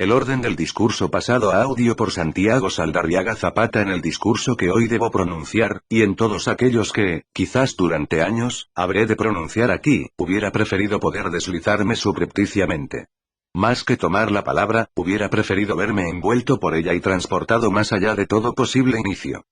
El orden del discurso pasado a audio por Santiago Saldarriaga Zapata en el discurso que hoy debo pronunciar, y en todos aquellos que, quizás durante años, habré de pronunciar aquí, hubiera preferido poder deslizarme subrepticiamente. Más que tomar la palabra, hubiera preferido verme envuelto por ella y transportado más allá de todo posible inicio.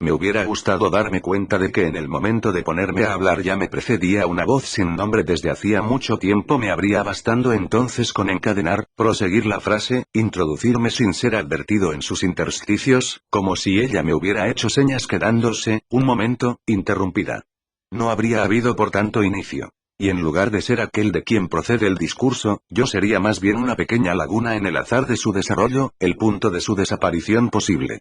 Me hubiera gustado darme cuenta de que en el momento de ponerme a hablar ya me precedía una voz sin nombre desde hacía mucho tiempo. Me habría bastado entonces con encadenar, proseguir la frase, introducirme sin ser advertido en sus intersticios, como si ella me hubiera hecho señas quedándose, un momento, interrumpida. No habría habido por tanto inicio. Y en lugar de ser aquel de quien procede el discurso, yo sería más bien una pequeña laguna en el azar de su desarrollo, el punto de su desaparición posible.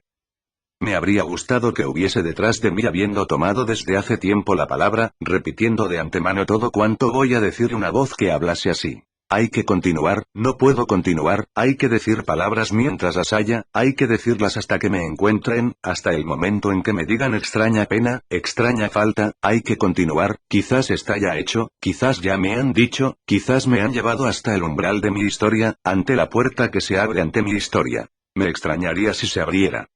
Me habría gustado que hubiese detrás de mí, habiendo tomado desde hace tiempo la palabra, repitiendo de antemano todo cuanto voy a decir, una voz que hablase así. Hay que continuar, no puedo continuar, hay que decir palabras mientras las haya, hay que decirlas hasta que me encuentren, hasta el momento en que me digan extraña pena, extraña falta, hay que continuar, quizás está ya hecho, quizás ya me han dicho, quizás me han llevado hasta el umbral de mi historia, ante la puerta que se abre ante mi historia. Me extrañaría si se abriera.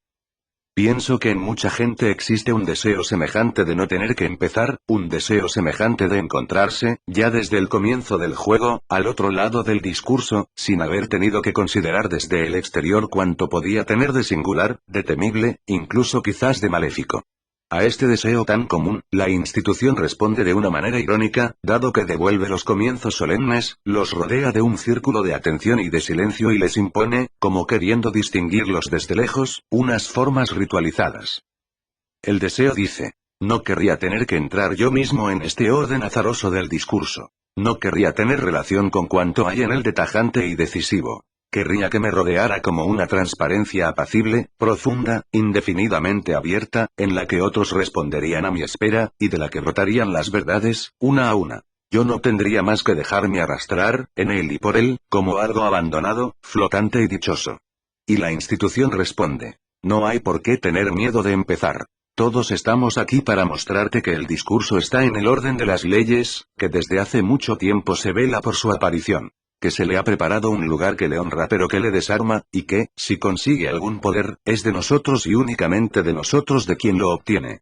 Pienso que en mucha gente existe un deseo semejante de no tener que empezar, un deseo semejante de encontrarse, ya desde el comienzo del juego, al otro lado del discurso, sin haber tenido que considerar desde el exterior cuanto podía tener de singular, de temible, incluso quizás de maléfico. A este deseo tan común, la institución responde de una manera irónica, dado que devuelve los comienzos solemnes, los rodea de un círculo de atención y de silencio y les impone, como queriendo distinguirlos desde lejos, unas formas ritualizadas. El deseo dice: no querría tener que entrar yo mismo en este orden azaroso del discurso. No querría tener relación con cuanto hay en él de tajante y decisivo. Querría que me rodeara como una transparencia apacible, profunda, indefinidamente abierta, en la que otros responderían a mi espera, y de la que brotarían las verdades, una a una. Yo no tendría más que dejarme arrastrar, en él y por él, como algo abandonado, flotante y dichoso. Y la institución responde: no hay por qué tener miedo de empezar. Todos estamos aquí para mostrarte que el discurso está en el orden de las leyes, que desde hace mucho tiempo se vela por su aparición. Que se le ha preparado un lugar que le honra pero que le desarma, y que, si consigue algún poder, es de nosotros y únicamente de nosotros de quien lo obtiene.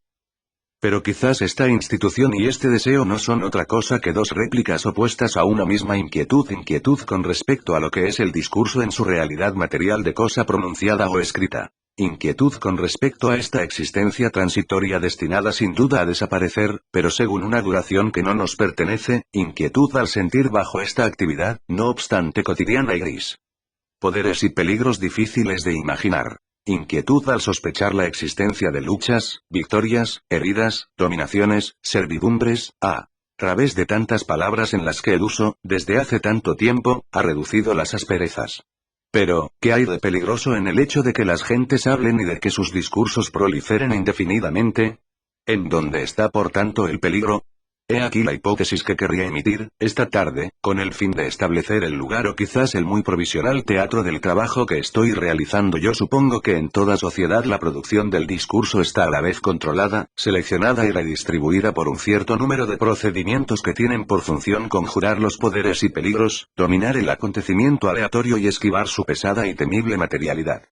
Pero quizás esta institución y este deseo no son otra cosa que dos réplicas opuestas a una misma inquietud con respecto a lo que es el discurso en su realidad material de cosa pronunciada o escrita. Inquietud con respecto a esta existencia transitoria destinada sin duda a desaparecer, pero según una duración que no nos pertenece, inquietud al sentir bajo esta actividad, no obstante cotidiana y gris. Poderes y peligros difíciles de imaginar. Inquietud al sospechar la existencia de luchas, victorias, heridas, dominaciones, servidumbres, a través de tantas palabras en las que el uso, desde hace tanto tiempo, ha reducido las asperezas. Pero, ¿qué hay de peligroso en el hecho de que las gentes hablen y de que sus discursos proliferen indefinidamente? ¿En dónde está por tanto el peligro? He aquí la hipótesis que querría emitir, esta tarde, con el fin de establecer el lugar o quizás el muy provisional teatro del trabajo que estoy realizando. Yo supongo que en toda sociedad la producción del discurso está a la vez controlada, seleccionada y redistribuida por un cierto número de procedimientos que tienen por función conjurar los poderes y peligros, dominar el acontecimiento aleatorio y esquivar su pesada y temible materialidad.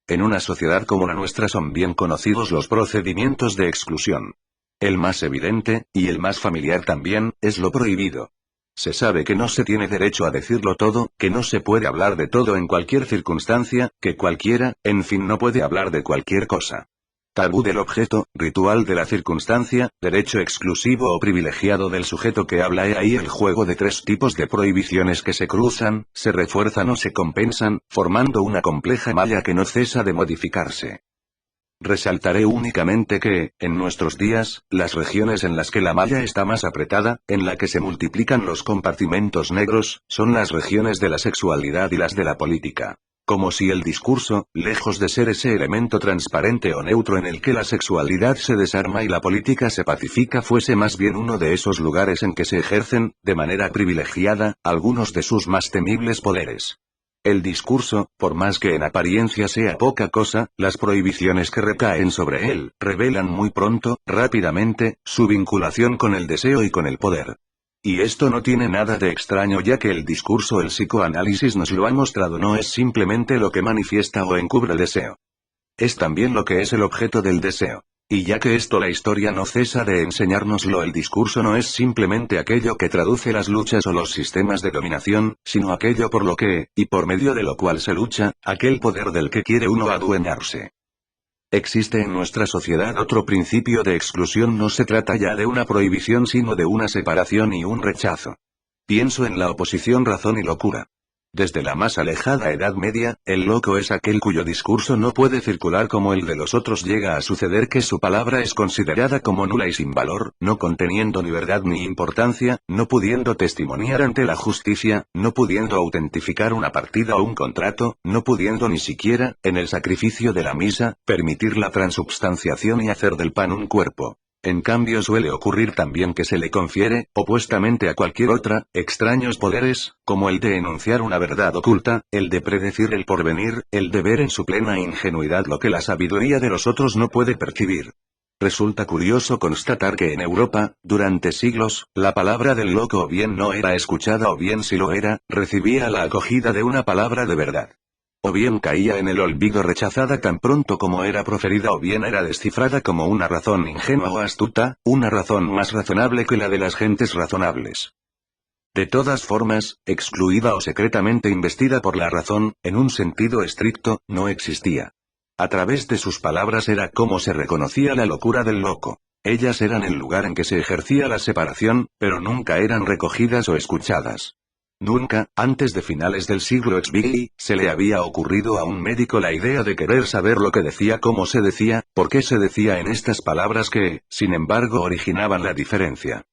En una sociedad como la nuestra son bien conocidos los procedimientos de exclusión. El más evidente, y el más familiar también, es lo prohibido. Se sabe que no se tiene derecho a decirlo todo, que no se puede hablar de todo en cualquier circunstancia, que cualquiera, en fin, no puede hablar de cualquier cosa. Tabú del objeto, ritual de la circunstancia, derecho exclusivo o privilegiado del sujeto que habla. He ahí el juego de tres tipos de prohibiciones que se cruzan, se refuerzan o se compensan, formando una compleja malla que no cesa de modificarse. Resaltaré únicamente que, en nuestros días, las regiones en las que la malla está más apretada, en la que se multiplican los compartimentos negros, son las regiones de la sexualidad y las de la política. Como si el discurso, lejos de ser ese elemento transparente o neutro en el que la sexualidad se desarma y la política se pacifica, fuese más bien uno de esos lugares en que se ejercen, de manera privilegiada, algunos de sus más temibles poderes. El discurso, por más que en apariencia sea poca cosa, las prohibiciones que recaen sobre él, revelan muy pronto, rápidamente, su vinculación con el deseo y con el poder. Y esto no tiene nada de extraño ya que el discurso el psicoanálisis nos lo ha mostrado no es simplemente lo que manifiesta o encubre el deseo. Es también lo que es el objeto del deseo. Y ya que esto la historia no cesa de enseñárnoslo, el discurso no es simplemente aquello que traduce las luchas o los sistemas de dominación, sino aquello por lo que, y por medio de lo cual se lucha, aquel poder del que quiere uno adueñarse. Existe en nuestra sociedad otro principio de exclusión, no se trata ya de una prohibición sino de una separación y un rechazo. Pienso en la oposición razón y locura. Desde la más alejada Edad Media, el loco es aquel cuyo discurso no puede circular como el de los otros. Llega a suceder que su palabra es considerada como nula y sin valor, no conteniendo ni verdad ni importancia, no pudiendo testimoniar ante la justicia, no pudiendo autentificar una partida o un contrato, no pudiendo ni siquiera, en el sacrificio de la misa, permitir la transubstanciación y hacer del pan un cuerpo. En cambio suele ocurrir también que se le confiere, opuestamente a cualquier otra, extraños poderes, como el de enunciar una verdad oculta, el de predecir el porvenir, el de ver en su plena ingenuidad lo que la sabiduría de los otros no puede percibir. Resulta curioso constatar que en Europa, durante siglos, la palabra del loco o bien no era escuchada o bien si lo era, recibía la acogida de una palabra de verdad. O bien caía en el olvido rechazada tan pronto como era proferida o bien era descifrada como una razón ingenua o astuta, una razón más razonable que la de las gentes razonables. De todas formas, excluida o secretamente investida por la razón, en un sentido estricto, no existía. A través de sus palabras era como se reconocía la locura del loco. Ellas eran el lugar en que se ejercía la separación, pero nunca eran recogidas o escuchadas. Nunca, antes de finales del siglo XX, se le había ocurrido a un médico la idea de querer saber lo que decía, cómo se decía, por qué se decía en estas palabras que, sin embargo, originaban la diferencia.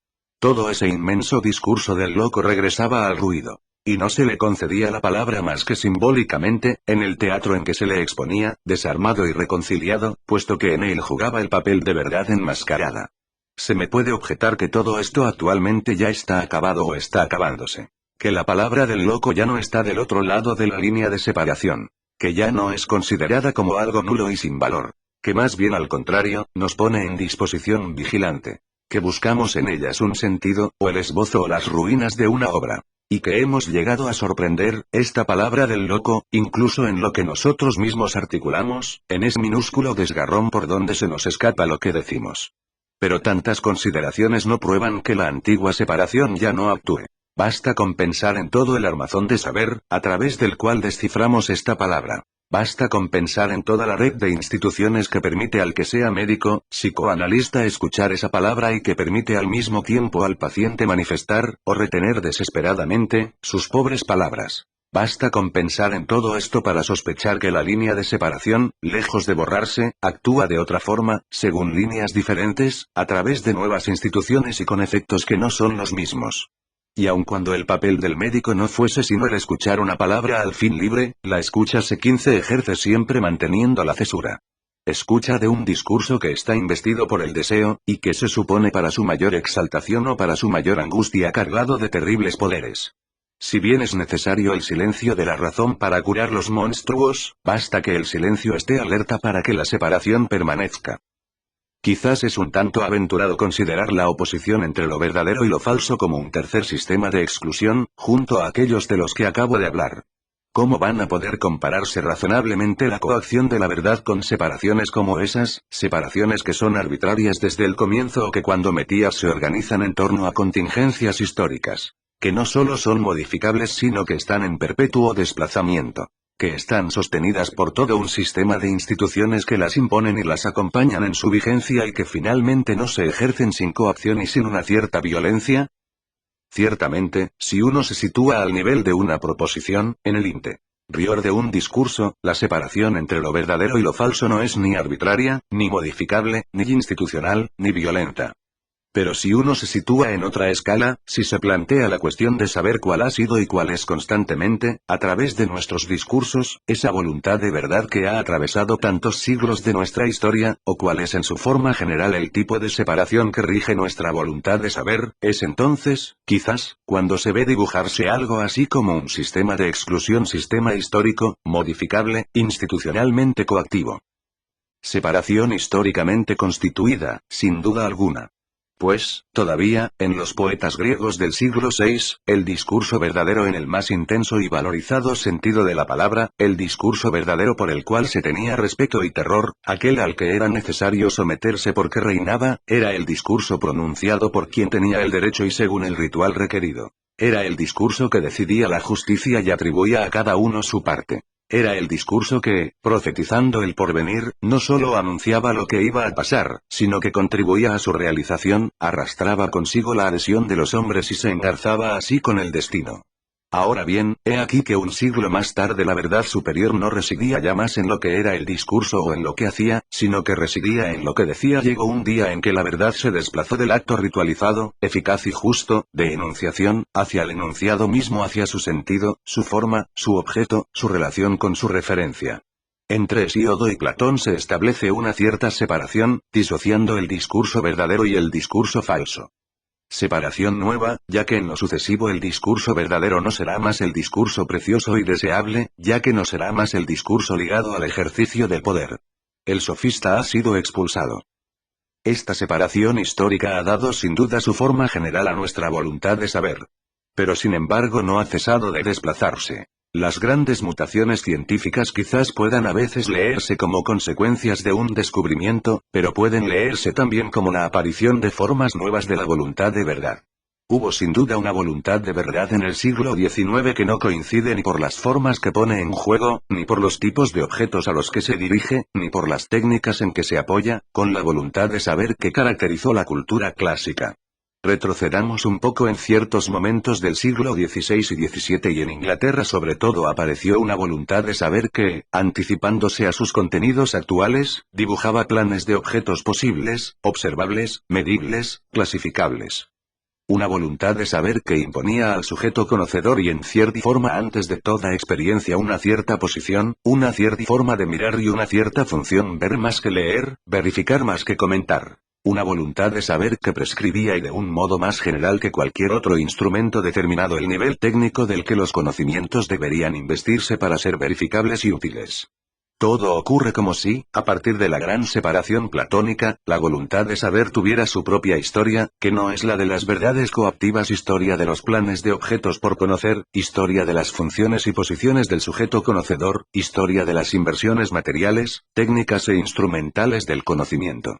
Todo ese inmenso discurso del loco regresaba al ruido. Y no se le concedía la palabra más que simbólicamente, en el teatro en que se le exponía, desarmado y reconciliado, puesto que en él jugaba el papel de verdad enmascarada. Se me puede objetar que todo esto actualmente ya está acabado o está acabándose. Que la palabra del loco ya no está del otro lado de la línea de separación. Que ya no es considerada como algo nulo y sin valor. Que más bien al contrario, nos pone en disposición vigilante. Que buscamos en ellas un sentido, o el esbozo o las ruinas de una obra. Y que hemos llegado a sorprender, esta palabra del loco, incluso en lo que nosotros mismos articulamos, en ese minúsculo desgarrón por donde se nos escapa lo que decimos. Pero tantas consideraciones no prueban que la antigua separación ya no actúe. Basta con pensar en todo el armazón de saber, a través del cual desciframos esta palabra. Basta con pensar en toda la red de instituciones que permite al que sea médico, psicoanalista escuchar esa palabra y que permite al mismo tiempo al paciente manifestar, o retener desesperadamente, sus pobres palabras. Basta con pensar en todo esto para sospechar que la línea de separación, lejos de borrarse, actúa de otra forma, según líneas diferentes, a través de nuevas instituciones y con efectos que no son los mismos. Y aun cuando el papel del médico no fuese sino el escuchar una palabra al fin libre, la escucha C15 ejerce siempre manteniendo la cesura. Escucha de un discurso que está investido por el deseo, y que se supone para su mayor exaltación o para su mayor angustia cargado de terribles poderes. Si bien es necesario el silencio de la razón para curar los monstruos, basta que el silencio esté alerta para que la separación permanezca. Quizás es un tanto aventurado considerar la oposición entre lo verdadero y lo falso como un tercer sistema de exclusión, junto a aquellos de los que acabo de hablar. ¿Cómo van a poder compararse razonablemente la coacción de la verdad con separaciones como esas, separaciones que son arbitrarias desde el comienzo o que cuando metidas se organizan en torno a contingencias históricas? Que no solo son modificables sino que están en perpetuo desplazamiento. Que están sostenidas por todo un sistema de instituciones que las imponen y las acompañan en su vigencia y que finalmente no se ejercen sin coacción y sin una cierta violencia. Ciertamente, si uno se sitúa al nivel de una proposición, en el interior de un discurso, la separación entre lo verdadero y lo falso no es ni arbitraria, ni modificable, ni institucional, ni violenta. Pero si uno se sitúa en otra escala, si se plantea la cuestión de saber cuál ha sido y cuál es constantemente, a través de nuestros discursos, esa voluntad de verdad que ha atravesado tantos siglos de nuestra historia, o cuál es en su forma general el tipo de separación que rige nuestra voluntad de saber, es entonces, quizás, cuando se ve dibujarse algo así como un sistema de exclusión, sistema histórico, modificable, institucionalmente coactivo. Separación históricamente constituida, sin duda alguna. Pues, todavía, en los poetas griegos del siglo VI, el discurso verdadero en el más intenso y valorizado sentido de la palabra, el discurso verdadero por el cual se tenía respeto y terror, aquel al que era necesario someterse porque reinaba, era el discurso pronunciado por quien tenía el derecho y según el ritual requerido. Era el discurso que decidía la justicia y atribuía a cada uno su parte. Era el discurso que, profetizando el porvenir, no solo anunciaba lo que iba a pasar, sino que contribuía a su realización, arrastraba consigo la adhesión de los hombres y se engarzaba así con el destino. Ahora bien, he aquí que un siglo más tarde la verdad superior no residía ya más en lo que era el discurso o en lo que hacía, sino que residía en lo que decía. Llegó un día en que la verdad se desplazó del acto ritualizado, eficaz y justo, de enunciación, hacia el enunciado mismo, hacia su sentido, su forma, su objeto, su relación con su referencia. Entre Hesíodo y Platón se establece una cierta separación, disociando el discurso verdadero y el discurso falso. Separación nueva, ya que en lo sucesivo el discurso verdadero no será más el discurso precioso y deseable, ya que no será más el discurso ligado al ejercicio del poder. El sofista ha sido expulsado. Esta separación histórica ha dado sin duda su forma general a nuestra voluntad de saber. Pero sin embargo no ha cesado de desplazarse. Las grandes mutaciones científicas quizás puedan a veces leerse como consecuencias de un descubrimiento, pero pueden leerse también como la aparición de formas nuevas de la voluntad de verdad. Hubo sin duda una voluntad de verdad en el siglo XIX que no coincide ni por las formas que pone en juego, ni por los tipos de objetos a los que se dirige, ni por las técnicas en que se apoya, con la voluntad de saber que caracterizó la cultura clásica. Retrocedamos un poco en ciertos momentos del siglo XVI y XVII y en Inglaterra sobre todo apareció una voluntad de saber que, anticipándose a sus contenidos actuales, dibujaba planes de objetos posibles, observables, medibles, clasificables. Una voluntad de saber que imponía al sujeto conocedor y en cierta forma antes de toda experiencia una cierta posición, una cierta forma de mirar y una cierta función, ver más que leer, verificar más que comentar. Una voluntad de saber que prescribía y de un modo más general que cualquier otro instrumento determinado el nivel técnico del que los conocimientos deberían investirse para ser verificables y útiles. Todo ocurre como si, a partir de la gran separación platónica, la voluntad de saber tuviera su propia historia, que no es la de las verdades coactivas, historia de los planes de objetos por conocer, historia de las funciones y posiciones del sujeto conocedor, historia de las inversiones materiales, técnicas e instrumentales del conocimiento.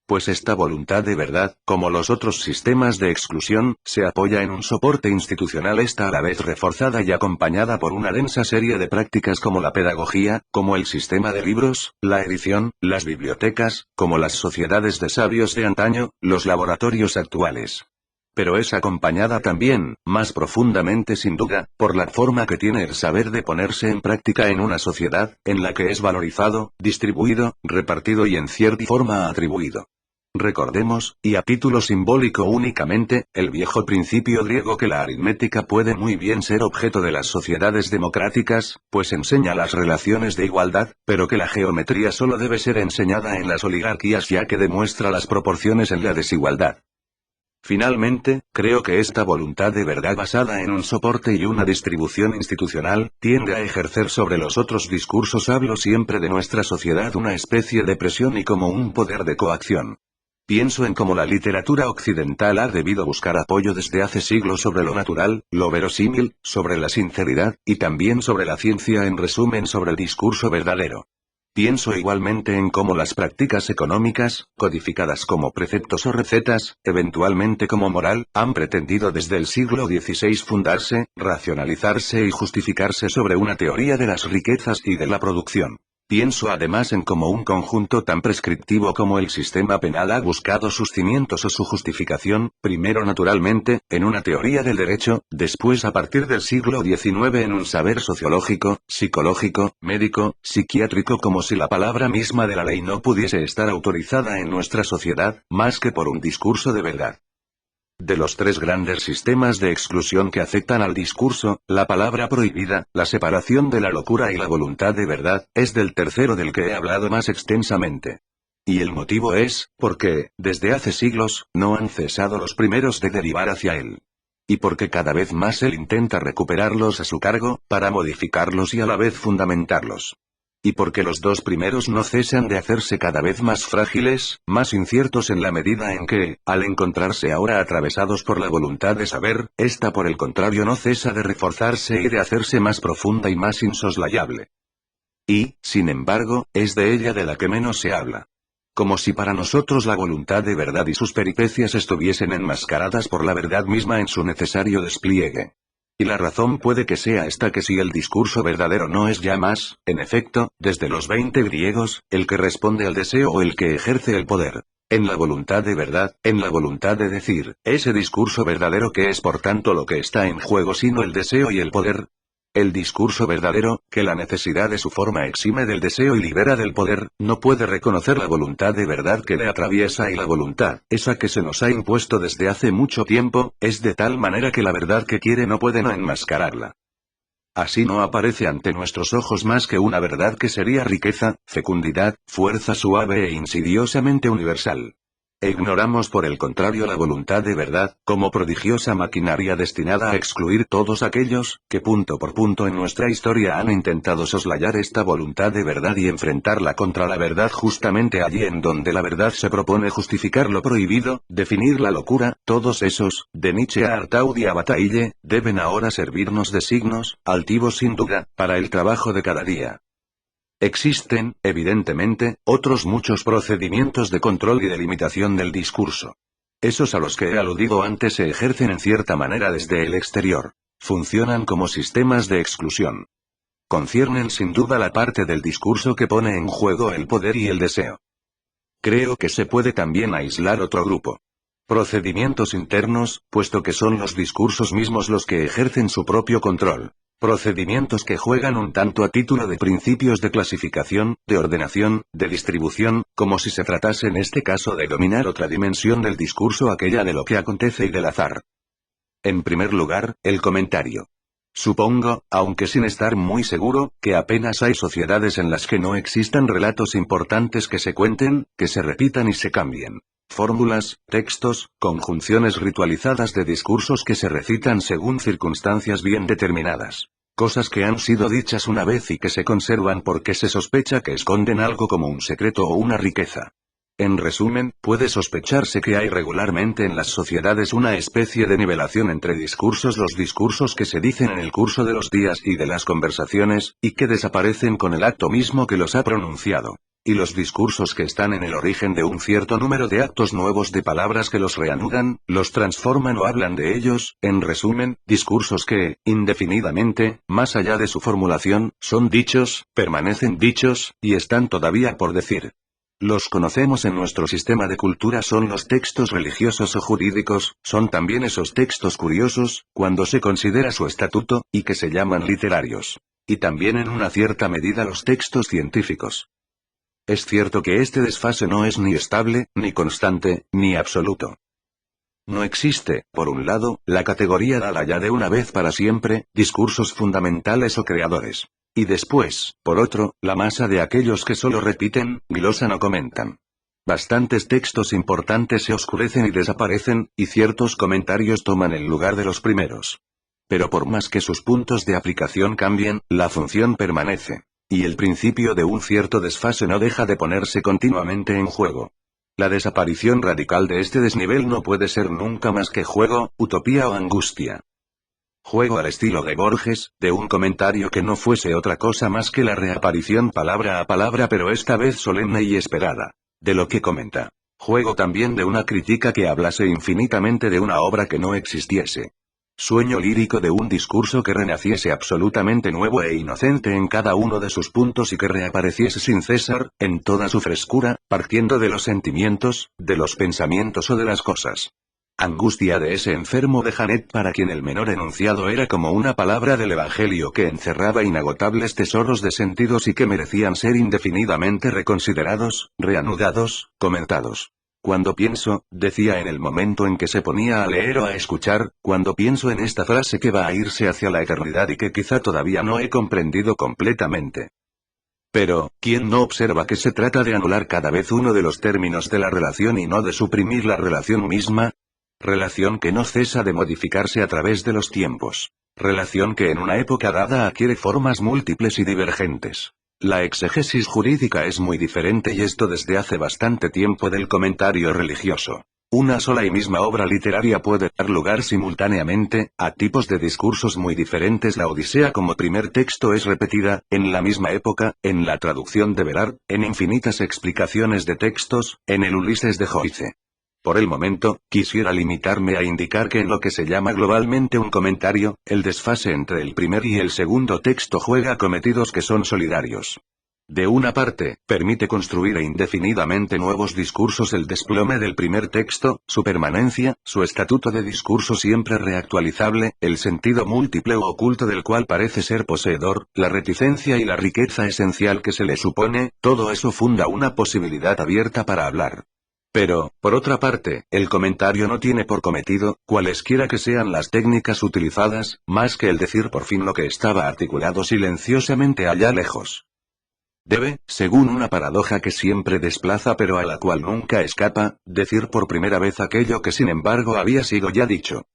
Pues esta voluntad de verdad, como los otros sistemas de exclusión, se apoya en un soporte institucional. Está a la vez reforzada y acompañada por una densa serie de prácticas como la pedagogía, como el sistema de libros, la edición, las bibliotecas, como las sociedades de sabios de antaño, los laboratorios actuales. Pero es acompañada también, más profundamente sin duda, por la forma que tiene el saber de ponerse en práctica en una sociedad, en la que es valorizado, distribuido, repartido y en cierta forma atribuido. Recordemos, y a título simbólico únicamente, el viejo principio griego que la aritmética puede muy bien ser objeto de las sociedades democráticas, pues enseña las relaciones de igualdad, pero que la geometría solo debe ser enseñada en las oligarquías ya que demuestra las proporciones en la desigualdad. Finalmente, creo que esta voluntad de verdad basada en un soporte y una distribución institucional, tiende a ejercer sobre los otros discursos. Hablo siempre de nuestra sociedad una especie de presión y como un poder de coacción. Pienso en cómo la literatura occidental ha debido buscar apoyo desde hace siglos sobre lo natural, lo verosímil, sobre la sinceridad, y también sobre la ciencia, en resumen sobre el discurso verdadero. Pienso igualmente en cómo las prácticas económicas, codificadas como preceptos o recetas, eventualmente como moral, han pretendido desde el siglo XVI fundarse, racionalizarse y justificarse sobre una teoría de las riquezas y de la producción. Pienso además en cómo un conjunto tan prescriptivo como el sistema penal ha buscado sus cimientos o su justificación, primero naturalmente, en una teoría del derecho, después a partir del siglo XIX en un saber sociológico, psicológico, médico, psiquiátrico, como si la palabra misma de la ley no pudiese estar autorizada en nuestra sociedad, más que por un discurso de verdad. De los tres grandes sistemas de exclusión que afectan al discurso, la palabra prohibida, la separación de la locura y la voluntad de verdad, es del tercero del que he hablado más extensamente. Y el motivo es, porque, desde hace siglos, no han cesado los primeros de derivar hacia él. Y porque cada vez más él intenta recuperarlos a su cargo, para modificarlos y a la vez fundamentarlos. y porque los dos primeros no cesan de hacerse cada vez más frágiles, más inciertos en la medida en que, al encontrarse ahora atravesados por la voluntad de saber, ésta por el contrario no cesa de reforzarse y de hacerse más profunda y más insoslayable. Y, sin embargo, es de ella de la que menos se habla. Como si para nosotros la voluntad de verdad y sus peripecias estuviesen enmascaradas por la verdad misma en su necesario despliegue. Y la razón puede que sea esta, que si el discurso verdadero no es ya más, en efecto, desde los 20 griegos, el que responde al deseo o el que ejerce el poder, en la voluntad de verdad, en la voluntad de decir, ese discurso verdadero que es por tanto lo que está en juego sino el deseo y el poder. El discurso verdadero, que la necesidad de su forma exime del deseo y libera del poder, no puede reconocer la voluntad de verdad que le atraviesa, y la voluntad, esa que se nos ha impuesto desde hace mucho tiempo, es de tal manera que la verdad que quiere no puede no enmascararla. Así no aparece ante nuestros ojos más que una verdad que sería riqueza, fecundidad, fuerza suave e insidiosamente universal. E ignoramos por el contrario la voluntad de verdad, como prodigiosa maquinaria destinada a excluir todos aquellos, que punto por punto en nuestra historia han intentado soslayar esta voluntad de verdad y enfrentarla contra la verdad justamente allí en donde la verdad se propone justificar lo prohibido, definir la locura. Todos esos, de Nietzsche a Artaud y a Bataille, deben ahora servirnos de signos, altivos sin duda, para el trabajo de cada día. Existen, evidentemente, otros muchos procedimientos de control y de limitación del discurso. Esos a los que he aludido antes se ejercen en cierta manera desde el exterior. Funcionan como sistemas de exclusión. Conciernen sin duda la parte del discurso que pone en juego el poder y el deseo. Creo que se puede también aislar otro grupo. Procedimientos internos, puesto que son los discursos mismos los que ejercen su propio control. Procedimientos que juegan un tanto a título de principios de clasificación, de ordenación, de distribución, como si se tratase en este caso de dominar otra dimensión del discurso, aquella de lo que acontece y del azar. En primer lugar, el comentario. Supongo, aunque sin estar muy seguro, que apenas hay sociedades en las que no existan relatos importantes que se cuenten, que se repitan y se cambien. Fórmulas, textos, conjunciones ritualizadas de discursos que se recitan según circunstancias bien determinadas. Cosas que han sido dichas una vez y que se conservan porque se sospecha que esconden algo como un secreto o una riqueza. En resumen, puede sospecharse que hay regularmente en las sociedades una especie de nivelación entre discursos, los discursos que se dicen en el curso de los días y de las conversaciones, y que desaparecen con el acto mismo que los ha pronunciado. Y los discursos que están en el origen de un cierto número de actos nuevos, de palabras que los reanudan, los transforman o hablan de ellos. En resumen, discursos que, indefinidamente, más allá de su formulación, son dichos, permanecen dichos, y están todavía por decir. Los conocemos en nuestro sistema de cultura, son los textos religiosos o jurídicos, son también esos textos curiosos, cuando se considera su estatuto, y que se llaman literarios. Y también en una cierta medida los textos científicos. Es cierto que este desfase no es ni estable, ni constante, ni absoluto. No existe, por un lado, la categoría dada ya de una vez para siempre, discursos fundamentales o creadores. Y después, por otro, la masa de aquellos que solo repiten, glosan o comentan. Bastantes textos importantes se oscurecen y desaparecen, y ciertos comentarios toman el lugar de los primeros. Pero por más que sus puntos de aplicación cambien, la función permanece. Y el principio de un cierto desfase no deja de ponerse continuamente en juego. La desaparición radical de este desnivel no puede ser nunca más que juego, utopía o angustia. Juego al estilo de Borges, de un comentario que no fuese otra cosa más que la reaparición palabra a palabra, pero esta vez solemne y esperada, de lo que comenta. Juego también de una crítica que hablase infinitamente de una obra que no existiese. Sueño lírico de un discurso que renaciese absolutamente nuevo e inocente en cada uno de sus puntos y que reapareciese sin cesar, en toda su frescura, partiendo de los sentimientos, de los pensamientos o de las cosas. Angustia de ese enfermo de Janet para quien el menor enunciado era como una palabra del Evangelio que encerraba inagotables tesoros de sentidos y que merecían ser indefinidamente reconsiderados, reanudados, comentados. Cuando pienso, decía en el momento en que se ponía a leer o a escuchar, cuando pienso en esta frase que va a irse hacia la eternidad y que quizá todavía no he comprendido completamente. Pero, ¿quién no observa que se trata de anular cada vez uno de los términos de la relación y no de suprimir la relación misma? Relación que no cesa de modificarse a través de los tiempos. Relación que en una época dada adquiere formas múltiples y divergentes. La exégesis jurídica es muy diferente y esto desde hace bastante tiempo del comentario religioso. Una sola y misma obra literaria puede dar lugar simultáneamente a tipos de discursos muy diferentes. La Odisea como primer texto es repetida, en la misma época, en la traducción de Berard, en infinitas explicaciones de textos, en el Ulises de Joyce. Por el momento, quisiera limitarme a indicar que en lo que se llama globalmente un comentario, el desfase entre el primer y el segundo texto juega cometidos que son solidarios. De una parte, permite construir indefinidamente nuevos discursos. El desplome del primer texto, su permanencia, su estatuto de discurso siempre reactualizable, el sentido múltiple o oculto del cual parece ser poseedor, la reticencia y la riqueza esencial que se le supone, todo eso funda una posibilidad abierta para hablar. Pero, por otra parte, el comentario no tiene por cometido, cualesquiera que sean las técnicas utilizadas, más que el decir por fin lo que estaba articulado silenciosamente allá lejos. Debe, según una paradoja que siempre desplaza pero a la cual nunca escapa, decir por primera vez aquello que sin embargo había sido ya dicho.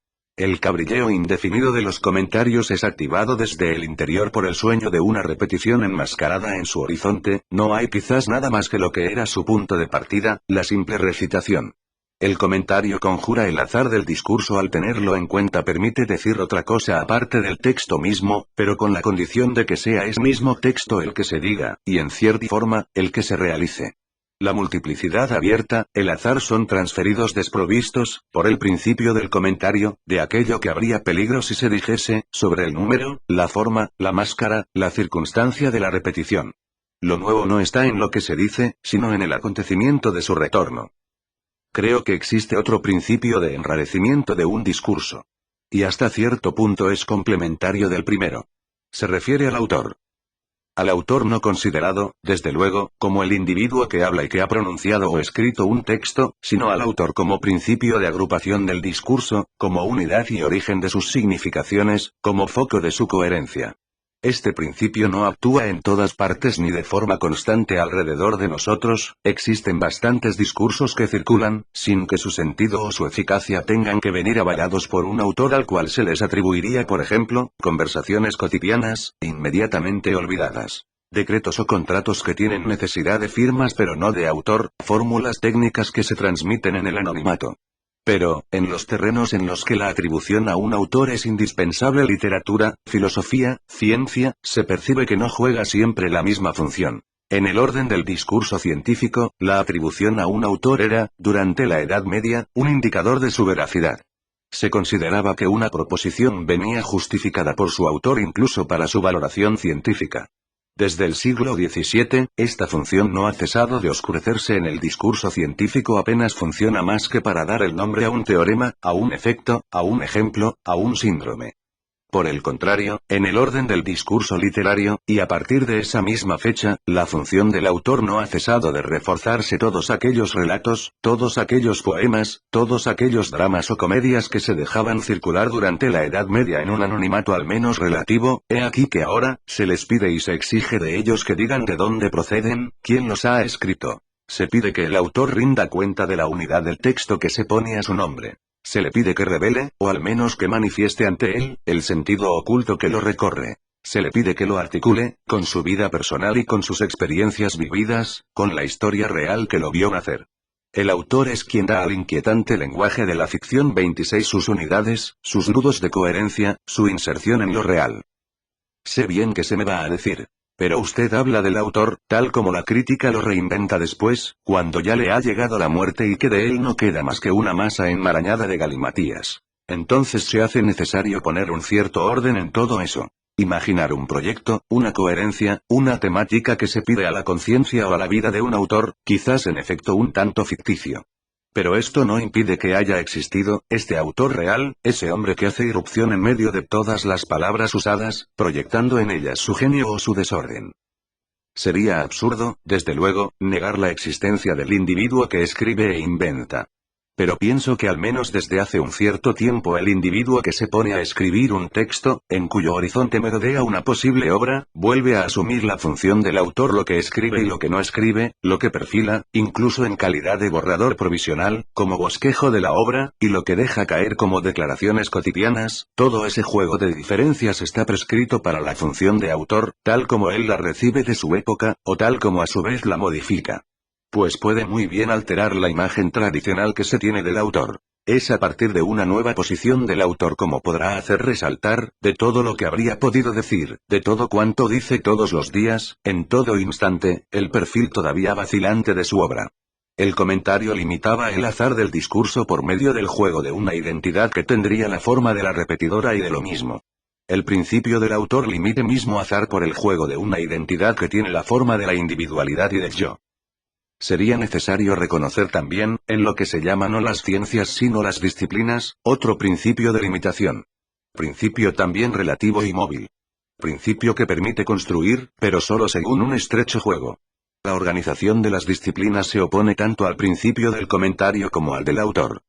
El cabrilleo indefinido de los comentarios es activado desde el interior por el sueño de una repetición enmascarada en su horizonte. No hay quizás nada más que lo que era su punto de partida, la simple recitación. El comentario conjura el azar del discurso. Al tenerlo en cuenta permite decir otra cosa aparte del texto mismo, pero con la condición de que sea ese mismo texto el que se diga, y en cierta forma, el que se realice. La multiplicidad abierta, el azar son transferidos desprovistos, por el principio del comentario, de aquello que habría peligro si se dijese, sobre el número, la forma, la máscara, la circunstancia de la repetición. Lo nuevo no está en lo que se dice, sino en el acontecimiento de su retorno. Creo que existe otro principio de enrarecimiento de un discurso. Y hasta cierto punto es complementario del primero. Se refiere al autor. Al autor no considerado, desde luego, como el individuo que habla y que ha pronunciado o escrito un texto, sino al autor como principio de agrupación del discurso, como unidad y origen de sus significaciones, como foco de su coherencia. Este principio no actúa en todas partes ni de forma constante alrededor de nosotros. Existen bastantes discursos que circulan, sin que su sentido o su eficacia tengan que venir avalados por un autor al cual se les atribuiría, por ejemplo, conversaciones cotidianas, inmediatamente olvidadas. Decretos o contratos que tienen necesidad de firmas pero no de autor, fórmulas técnicas que se transmiten en el anonimato. Pero, en los terrenos en los que la atribución a un autor es indispensable, literatura, filosofía, ciencia, se percibe que no juega siempre la misma función. En el orden del discurso científico, la atribución a un autor era, durante la Edad Media, un indicador de su veracidad. Se consideraba que una proposición venía justificada por su autor incluso para su valoración científica. Desde el siglo XVII, esta función no ha cesado de oscurecerse en el discurso científico. Apenas funciona más que para dar el nombre a un teorema, a un efecto, a un ejemplo, a un síndrome. Por el contrario, en el orden del discurso literario, y a partir de esa misma fecha, la función del autor no ha cesado de reforzarse. Todos aquellos relatos, todos aquellos poemas, todos aquellos dramas o comedias que se dejaban circular durante la Edad Media en un anonimato al menos relativo, he aquí que ahora, se les pide y se exige de ellos que digan de dónde proceden, quién los ha escrito. Se pide que el autor rinda cuenta de la unidad del texto que se pone a su nombre. Se le pide que revele, o al menos que manifieste ante él, el sentido oculto que lo recorre. Se le pide que lo articule, con su vida personal y con sus experiencias vividas, con la historia real que lo vio nacer. El autor es quien da al inquietante lenguaje de la ficción 26 sus unidades, sus nudos de coherencia, su inserción en lo real. Sé bien que se me va a decir. Pero usted habla del autor, tal como la crítica lo reinventa después, cuando ya le ha llegado la muerte y que de él no queda más que una masa enmarañada de galimatías. Entonces se hace necesario poner un cierto orden en todo eso. Imaginar un proyecto, una coherencia, una temática que se pide a la conciencia o a la vida de un autor, quizás en efecto un tanto ficticio. Pero esto no impide que haya existido, este autor real, ese hombre que hace irrupción en medio de todas las palabras usadas, proyectando en ellas su genio o su desorden. Sería absurdo, desde luego, negar la existencia del individuo que escribe e inventa. Pero pienso que al menos desde hace un cierto tiempo el individuo que se pone a escribir un texto, en cuyo horizonte merodea una posible obra, vuelve a asumir la función del autor, lo que escribe y lo que no escribe, lo que perfila, incluso en calidad de borrador provisional, como bosquejo de la obra, y lo que deja caer como declaraciones cotidianas. Todo ese juego de diferencias está prescrito para la función de autor, tal como él la recibe de su época, o tal como a su vez la modifica. Pues puede muy bien alterar la imagen tradicional que se tiene del autor. Es a partir de una nueva posición del autor como podrá hacer resaltar, de todo lo que habría podido decir, de todo cuanto dice todos los días, en todo instante, el perfil todavía vacilante de su obra. El comentario limitaba el azar del discurso por medio del juego de una identidad que tendría la forma de la repetidora y de lo mismo. El principio del autor limite mismo azar por el juego de una identidad que tiene la forma de la individualidad y del yo. Sería necesario reconocer también, en lo que se llama no las ciencias sino las disciplinas, otro principio de limitación. Principio también relativo y móvil. Principio que permite construir, pero solo según un estrecho juego. La organización de las disciplinas se opone tanto al principio del comentario como al del autor.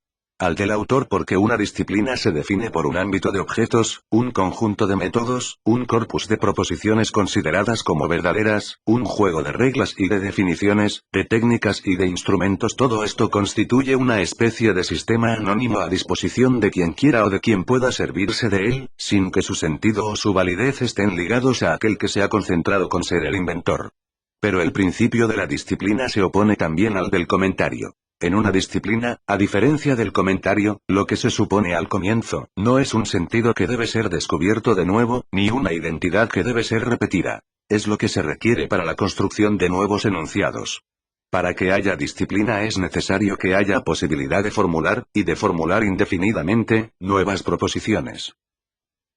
Al del autor porque una disciplina se define por un ámbito de objetos, un conjunto de métodos, un corpus de proposiciones consideradas como verdaderas, un juego de reglas y de definiciones, de técnicas y de instrumentos. Todo esto constituye una especie de sistema anónimo a disposición de quien quiera o de quien pueda servirse de él, sin que su sentido o su validez estén ligados a aquel que se ha concentrado con ser el inventor. Pero el principio de la disciplina se opone también al del comentario. En una disciplina, a diferencia del comentario, lo que se supone al comienzo, no es un sentido que debe ser descubierto de nuevo, ni una identidad que debe ser repetida. Es lo que se requiere para la construcción de nuevos enunciados. Para que haya disciplina es necesario que haya posibilidad de formular, y de formular indefinidamente, nuevas proposiciones.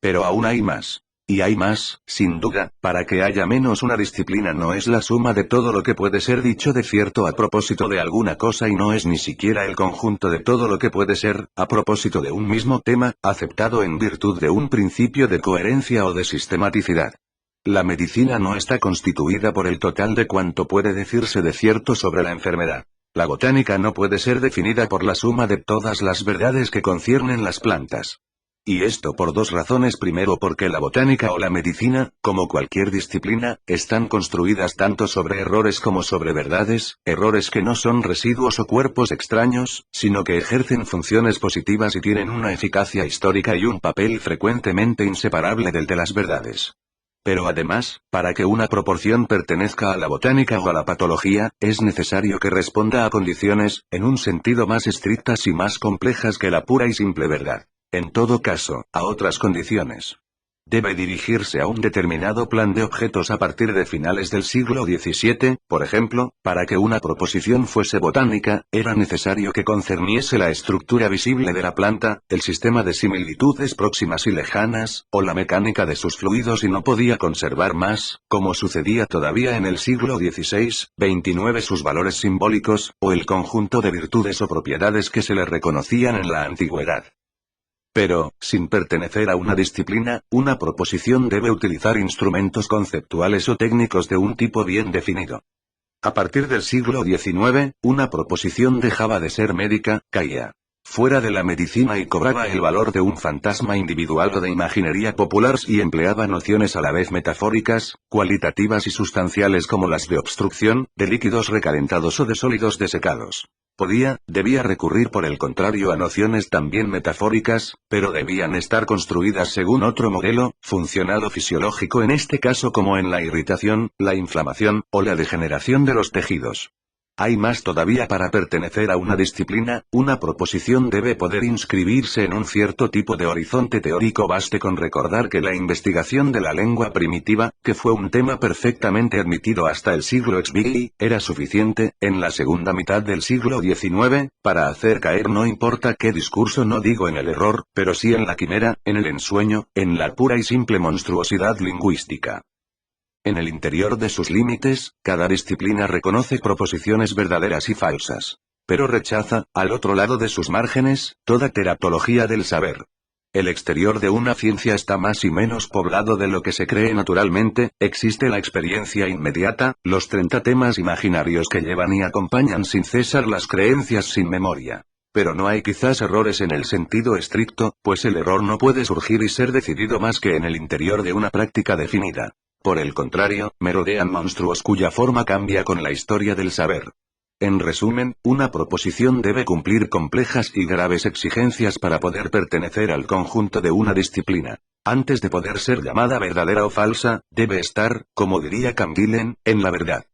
Pero aún hay más. Y hay más, sin duda, para que haya menos una disciplina no es la suma de todo lo que puede ser dicho de cierto a propósito de alguna cosa y no es ni siquiera el conjunto de todo lo que puede ser, a propósito de un mismo tema, aceptado en virtud de un principio de coherencia o de sistematicidad. La medicina no está constituida por el total de cuanto puede decirse de cierto sobre la enfermedad. La botánica no puede ser definida por la suma de todas las verdades que conciernen las plantas. Y esto por dos razones. Primero porque la botánica o la medicina, como cualquier disciplina, están construidas tanto sobre errores como sobre verdades, errores que no son residuos o cuerpos extraños, sino que ejercen funciones positivas y tienen una eficacia histórica y un papel frecuentemente inseparable del de las verdades. Pero además, para que una proporción pertenezca a la botánica o a la patología, es necesario que responda a condiciones, en un sentido más estrictas y más complejas que la pura y simple verdad. En todo caso, a otras condiciones. Debe dirigirse a un determinado plan de objetos a partir de finales del siglo XVII, por ejemplo, para que una proposición fuese botánica, era necesario que concerniese la estructura visible de la planta, el sistema de similitudes próximas y lejanas, o la mecánica de sus fluidos y no podía conservar más, como sucedía todavía en el siglo XVI-XXIX sus valores simbólicos, o el conjunto de virtudes o propiedades que se le reconocían en la antigüedad. Pero, sin pertenecer a una disciplina, una proposición debe utilizar instrumentos conceptuales o técnicos de un tipo bien definido. A partir del siglo XIX, una proposición dejaba de ser médica, caía fuera de la medicina y cobraba el valor de un fantasma individual o de imaginería popular y empleaba nociones a la vez metafóricas, cualitativas y sustanciales como las de obstrucción, de líquidos recalentados o de sólidos desecados. Debía recurrir por el contrario a nociones también metafóricas, pero debían estar construidas según otro modelo, funcional o fisiológico en este caso como en la irritación, la inflamación, o la degeneración de los tejidos. Hay más todavía. Para pertenecer a una disciplina, una proposición debe poder inscribirse en un cierto tipo de horizonte teórico. Baste con recordar que la investigación de la lengua primitiva, que fue un tema perfectamente admitido hasta el siglo XVI, era suficiente, en la segunda mitad del siglo XIX, para hacer caer no importa qué discurso, no digo en el error, pero sí en la quimera, en el ensueño, en la pura y simple monstruosidad lingüística. En el interior de sus límites, cada disciplina reconoce proposiciones verdaderas y falsas. Pero rechaza, al otro lado de sus márgenes, toda teratología del saber. El exterior de una ciencia está más y menos poblado de lo que se cree naturalmente, existe la experiencia inmediata, los 30 temas imaginarios que llevan y acompañan sin cesar las creencias sin memoria. Pero no hay quizás errores en el sentido estricto, pues el error no puede surgir y ser decidido más que en el interior de una práctica definida. Por el contrario, merodean monstruos cuya forma cambia con la historia del saber. En resumen, una proposición debe cumplir complejas y graves exigencias para poder pertenecer al conjunto de una disciplina. Antes de poder ser llamada verdadera o falsa, debe estar, como diría Canguilhem, en la verdad.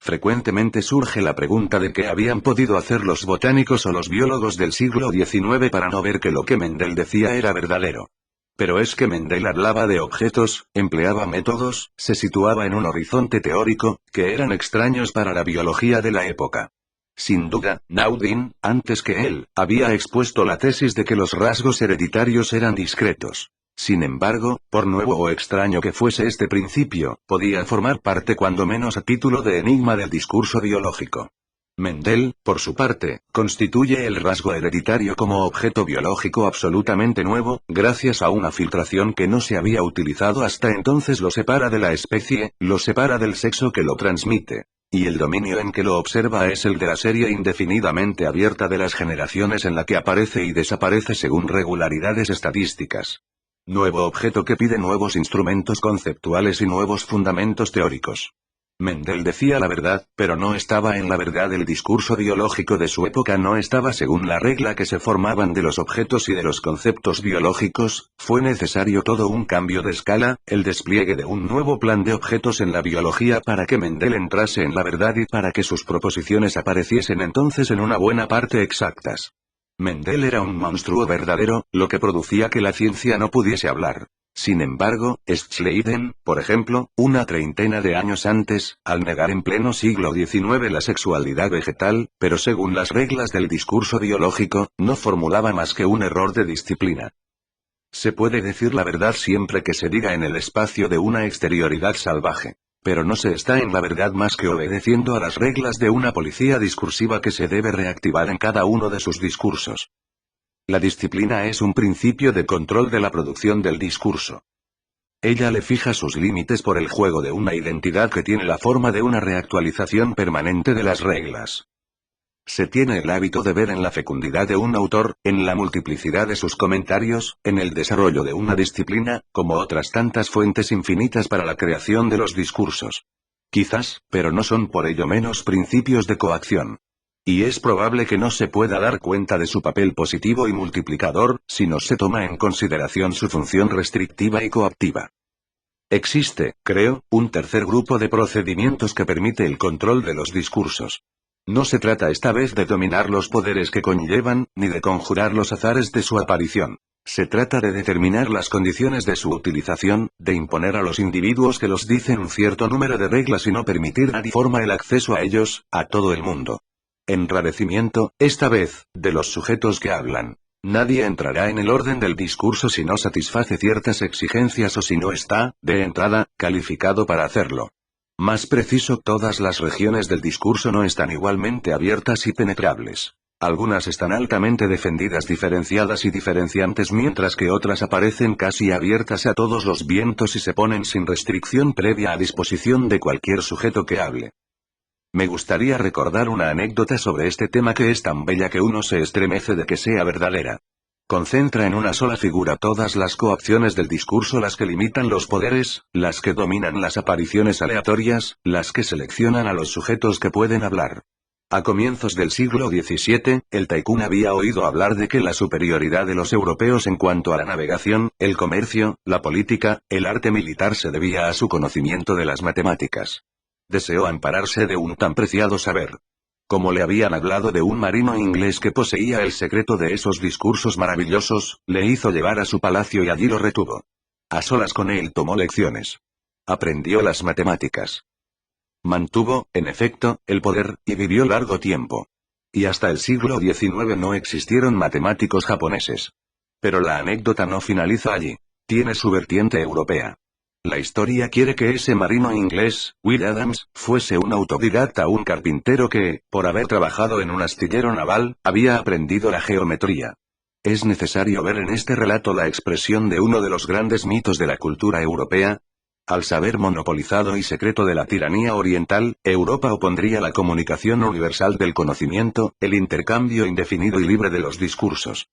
Frecuentemente surge la pregunta de qué habían podido hacer los botánicos o los biólogos del siglo XIX para no ver que lo que Mendel decía era verdadero. Pero es que Mendel hablaba de objetos, empleaba métodos, se situaba en un horizonte teórico, que eran extraños para la biología de la época. Sin duda, Naudin, antes que él, había expuesto la tesis de que los rasgos hereditarios eran discretos. Sin embargo, por nuevo o extraño que fuese este principio, podía formar parte cuando menos a título de enigma del discurso biológico. Mendel, por su parte, constituye el rasgo hereditario como objeto biológico absolutamente nuevo, gracias a una filtración que no se había utilizado hasta entonces. Lo separa de la especie, lo separa del sexo que lo transmite. Y el dominio en que lo observa es el de la serie indefinidamente abierta de las generaciones en la que aparece y desaparece según regularidades estadísticas. Nuevo objeto que pide nuevos instrumentos conceptuales y nuevos fundamentos teóricos. Mendel decía la verdad, pero no estaba en la verdad. El discurso biológico de su época no estaba según la regla que se formaban de los objetos y de los conceptos biológicos. Fue necesario todo un cambio de escala, el despliegue de un nuevo plan de objetos en la biología para que Mendel entrase en la verdad y para que sus proposiciones apareciesen entonces en una buena parte exactas. Mendel era un monstruo verdadero, lo que producía que la ciencia no pudiese hablar. Sin embargo, Schleiden, por ejemplo, una treintena de años antes, al negar en pleno siglo XIX la sexualidad vegetal, pero según las reglas del discurso biológico, no formulaba más que un error de disciplina. Se puede decir la verdad siempre que se diga en el espacio de una exterioridad salvaje. Pero no se está en la verdad más que obedeciendo a las reglas de una policía discursiva que se debe reactivar en cada uno de sus discursos. La disciplina es un principio de control de la producción del discurso. Ella le fija sus límites por el juego de una identidad que tiene la forma de una reactualización permanente de las reglas. Se tiene el hábito de ver en la fecundidad de un autor, en la multiplicidad de sus comentarios, en el desarrollo de una disciplina, como otras tantas fuentes infinitas para la creación de los discursos. Quizás, pero no son por ello menos principios de coacción. Y es probable que no se pueda dar cuenta de su papel positivo y multiplicador, si no se toma en consideración su función restrictiva y coactiva. Existe, creo, un tercer grupo de procedimientos que permite el control de los discursos. No se trata esta vez de dominar los poderes que conllevan, ni de conjurar los azares de su aparición. Se trata de determinar las condiciones de su utilización, de imponer a los individuos que los dicen un cierto número de reglas y no permitir nadie forma el acceso a ellos, a todo el mundo. Enrarecimiento, esta vez, de los sujetos que hablan. Nadie entrará en el orden del discurso si no satisface ciertas exigencias o si no está, de entrada, calificado para hacerlo. Más preciso, todas las regiones del discurso no están igualmente abiertas y penetrables. Algunas están altamente defendidas, diferenciadas y diferenciantes, mientras que otras aparecen casi abiertas a todos los vientos y se ponen sin restricción previa a disposición de cualquier sujeto que hable. Me gustaría recordar una anécdota sobre este tema que es tan bella que uno se estremece de que sea verdadera. Concentra en una sola figura todas las coacciones del discurso, las que limitan los poderes, las que dominan las apariciones aleatorias, las que seleccionan a los sujetos que pueden hablar. A comienzos del siglo XVII, el Tycoon había oído hablar de que la superioridad de los europeos en cuanto a la navegación, el comercio, la política, el arte militar se debía a su conocimiento de las matemáticas. Deseó ampararse de un tan preciado saber. Como le habían hablado de un marino inglés que poseía el secreto de esos discursos maravillosos, le hizo llevar a su palacio y allí lo retuvo. A solas con él tomó lecciones. Aprendió las matemáticas. Mantuvo, en efecto, el poder, y vivió largo tiempo. Y hasta el siglo XIX no existieron matemáticos japoneses. Pero la anécdota no finaliza allí. Tiene su vertiente europea. La historia quiere que ese marino inglés, Will Adams, fuese un autodidacta, un carpintero que, por haber trabajado en un astillero naval, había aprendido la geometría. Es necesario ver en este relato la expresión de uno de los grandes mitos de la cultura europea. Al saber monopolizado y secreto de la tiranía oriental, Europa opondría la comunicación universal del conocimiento, el intercambio indefinido y libre de los discursos.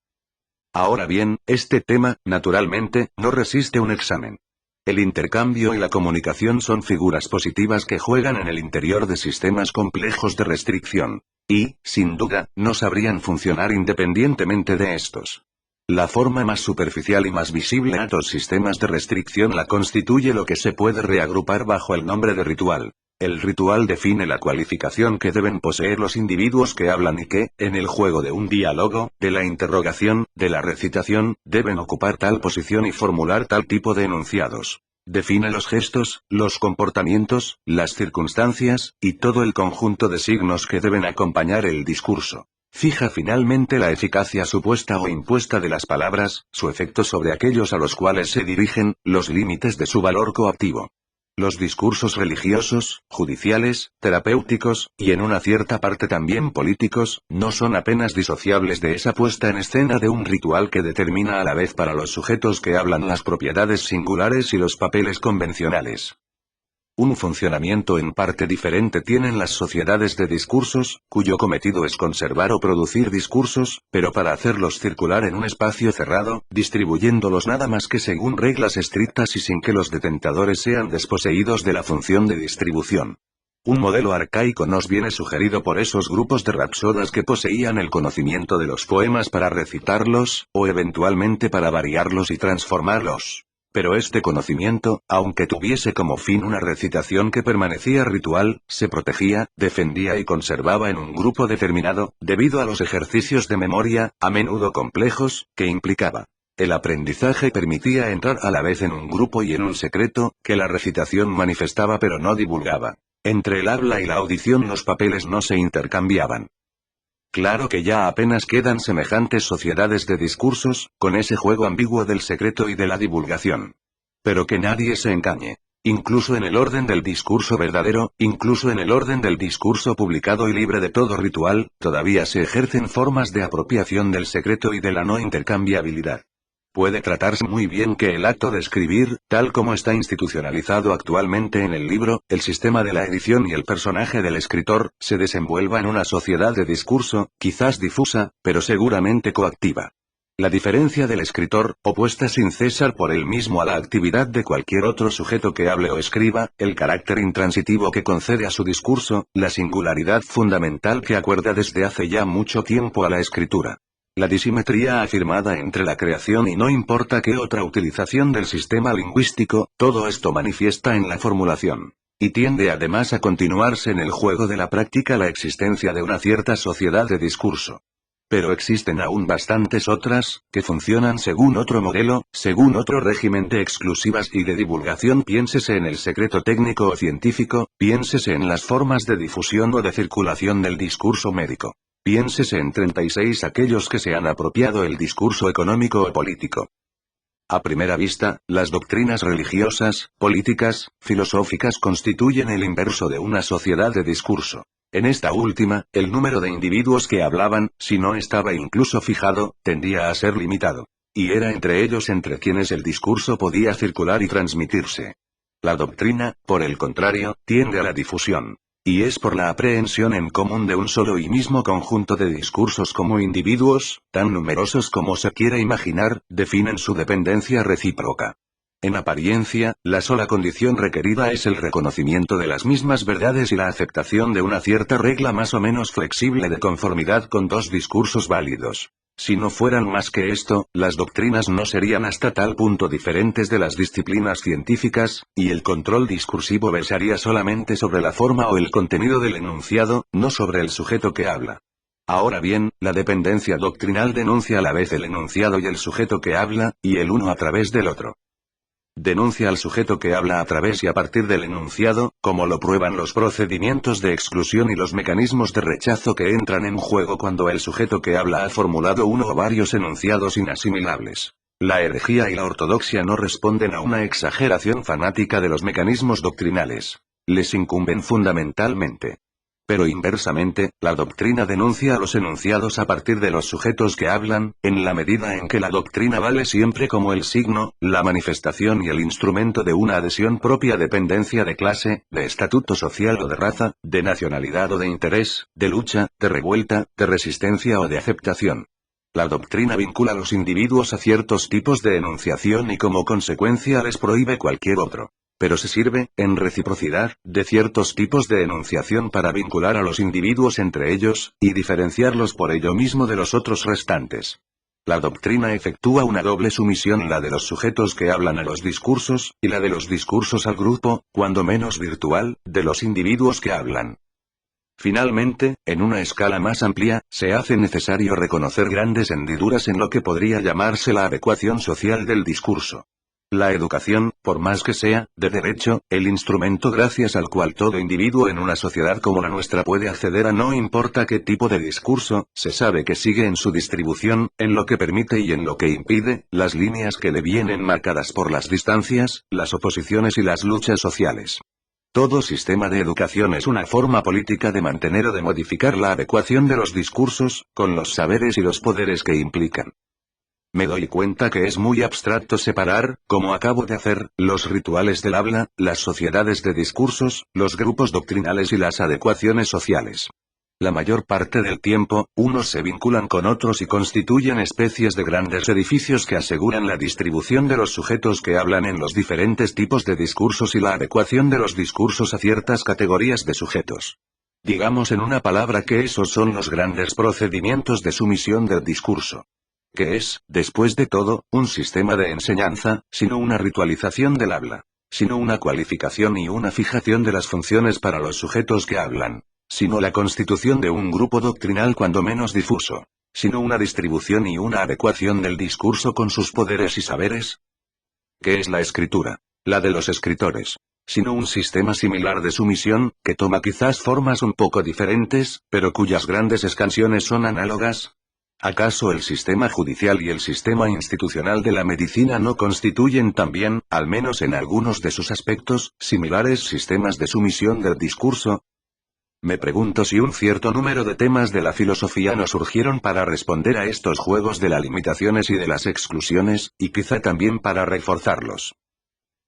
Ahora bien, este tema, naturalmente, no resiste un examen. El intercambio y la comunicación son figuras positivas que juegan en el interior de sistemas complejos de restricción. Y, sin duda, no sabrían funcionar independientemente de estos. La forma más superficial y más visible de estos sistemas de restricción la constituye lo que se puede reagrupar bajo el nombre de ritual. El ritual define la cualificación que deben poseer los individuos que hablan y que, en el juego de un diálogo, de la interrogación, de la recitación, deben ocupar tal posición y formular tal tipo de enunciados. Define los gestos, los comportamientos, las circunstancias, y todo el conjunto de signos que deben acompañar el discurso. Fija finalmente la eficacia supuesta o impuesta de las palabras, su efecto sobre aquellos a los cuales se dirigen, los límites de su valor coactivo. Los discursos religiosos, judiciales, terapéuticos, y en una cierta parte también políticos, no son apenas disociables de esa puesta en escena de un ritual que determina a la vez para los sujetos que hablan las propiedades singulares y los papeles convencionales. Un funcionamiento en parte diferente tienen las sociedades de discursos, cuyo cometido es conservar o producir discursos, pero para hacerlos circular en un espacio cerrado, distribuyéndolos nada más que según reglas estrictas y sin que los detentadores sean desposeídos de la función de distribución. Un modelo arcaico nos viene sugerido por esos grupos de rapsodas que poseían el conocimiento de los poemas para recitarlos, o eventualmente para variarlos y transformarlos. Pero este conocimiento, aunque tuviese como fin una recitación que permanecía ritual, se protegía, defendía y conservaba en un grupo determinado, debido a los ejercicios de memoria, a menudo complejos, que implicaba. El aprendizaje permitía entrar a la vez en un grupo y en un secreto, que la recitación manifestaba pero no divulgaba. Entre el habla y la audición los papeles no se intercambiaban. Claro que ya apenas quedan semejantes sociedades de discursos, con ese juego ambiguo del secreto y de la divulgación. Pero que nadie se engañe. Incluso en el orden del discurso verdadero, incluso en el orden del discurso publicado y libre de todo ritual, todavía se ejercen formas de apropiación del secreto y de la no intercambiabilidad. Puede tratarse muy bien que el acto de escribir, tal como está institucionalizado actualmente en el libro, el sistema de la edición y el personaje del escritor, se desenvuelva en una sociedad de discurso, quizás difusa, pero seguramente coactiva. La diferencia del escritor, opuesta sin cesar por él mismo a la actividad de cualquier otro sujeto que hable o escriba, el carácter intransitivo que concede a su discurso, la singularidad fundamental que acuerda desde hace ya mucho tiempo a la escritura. La disimetría afirmada entre la creación y no importa qué otra utilización del sistema lingüístico, todo esto manifiesta en la formulación. Y tiende además a continuarse en el juego de la práctica la existencia de una cierta sociedad de discurso. Pero existen aún bastantes otras, que funcionan según otro modelo, según otro régimen de exclusivas y de divulgación. Piénsese en el secreto técnico o científico, piénsese en las formas de difusión o de circulación del discurso médico. Piénsese en 36 aquellos que se han apropiado el discurso económico o político. A primera vista, las doctrinas religiosas, políticas, filosóficas constituyen el inverso de una sociedad de discurso. En esta última, el número de individuos que hablaban, si no estaba incluso fijado, tendía a ser limitado. Y era entre ellos entre quienes el discurso podía circular y transmitirse. La doctrina, por el contrario, tiende a la difusión. Y es por la aprehensión en común de un solo y mismo conjunto de discursos como individuos, tan numerosos como se quiera imaginar, definen su dependencia recíproca. En apariencia, la sola condición requerida es el reconocimiento de las mismas verdades y la aceptación de una cierta regla más o menos flexible de conformidad con dos discursos válidos. Si no fueran más que esto, las doctrinas no serían hasta tal punto diferentes de las disciplinas científicas, y el control discursivo versaría solamente sobre la forma o el contenido del enunciado, no sobre el sujeto que habla. Ahora bien, la dependencia doctrinal denuncia a la vez el enunciado y el sujeto que habla, y el uno a través del otro. Denuncia al sujeto que habla a través y a partir del enunciado, como lo prueban los procedimientos de exclusión y los mecanismos de rechazo que entran en juego cuando el sujeto que habla ha formulado uno o varios enunciados inasimilables. La herejía y la ortodoxia no responden a una exageración fanática de los mecanismos doctrinales. Les incumben fundamentalmente Pero inversamente, la doctrina denuncia a los enunciados a partir de los sujetos que hablan, en la medida en que la doctrina vale siempre como el signo, la manifestación y el instrumento de una adhesión propia dependencia de clase, de estatuto social o de raza, de nacionalidad o de interés, de lucha, de revuelta, de resistencia o de aceptación. La doctrina vincula a los individuos a ciertos tipos de enunciación y como consecuencia les prohíbe cualquier otro. Pero se sirve, en reciprocidad, de ciertos tipos de enunciación para vincular a los individuos entre ellos, y diferenciarlos por ello mismo de los otros restantes. La doctrina efectúa una doble sumisión, la de los sujetos que hablan a los discursos, y la de los discursos al grupo, cuando menos virtual, de los individuos que hablan. Finalmente, en una escala más amplia, se hace necesario reconocer grandes hendiduras en lo que podría llamarse la adecuación social del discurso. La educación, por más que sea, de derecho, el instrumento gracias al cual todo individuo en una sociedad como la nuestra puede acceder a no importa qué tipo de discurso, se sabe que sigue en su distribución, en lo que permite y en lo que impide, las líneas que le vienen marcadas por las distancias, las oposiciones y las luchas sociales. Todo sistema de educación es una forma política de mantener o de modificar la adecuación de los discursos, con los saberes y los poderes que implican. Me doy cuenta que es muy abstracto separar, como acabo de hacer, los rituales del habla, las sociedades de discursos, los grupos doctrinales y las adecuaciones sociales. La mayor parte del tiempo, unos se vinculan con otros y constituyen especies de grandes edificios que aseguran la distribución de los sujetos que hablan en los diferentes tipos de discursos y la adecuación de los discursos a ciertas categorías de sujetos. Digamos en una palabra que esos son los grandes procedimientos de sumisión del discurso. Que es, después de todo, un sistema de enseñanza, sino una ritualización del habla. Sino una cualificación y una fijación de las funciones para los sujetos que hablan. Sino la constitución de un grupo doctrinal cuando menos difuso. Sino una distribución y una adecuación del discurso con sus poderes y saberes. ¿Qué es la escritura? La de los escritores. Sino un sistema similar de sumisión, que toma quizás formas un poco diferentes, pero cuyas grandes expansiones son análogas. ¿Acaso el sistema judicial y el sistema institucional de la medicina no constituyen también, al menos en algunos de sus aspectos, similares sistemas de sumisión del discurso? Me pregunto si un cierto número de temas de la filosofía no surgieron para responder a estos juegos de las limitaciones y de las exclusiones, y quizá también para reforzarlos.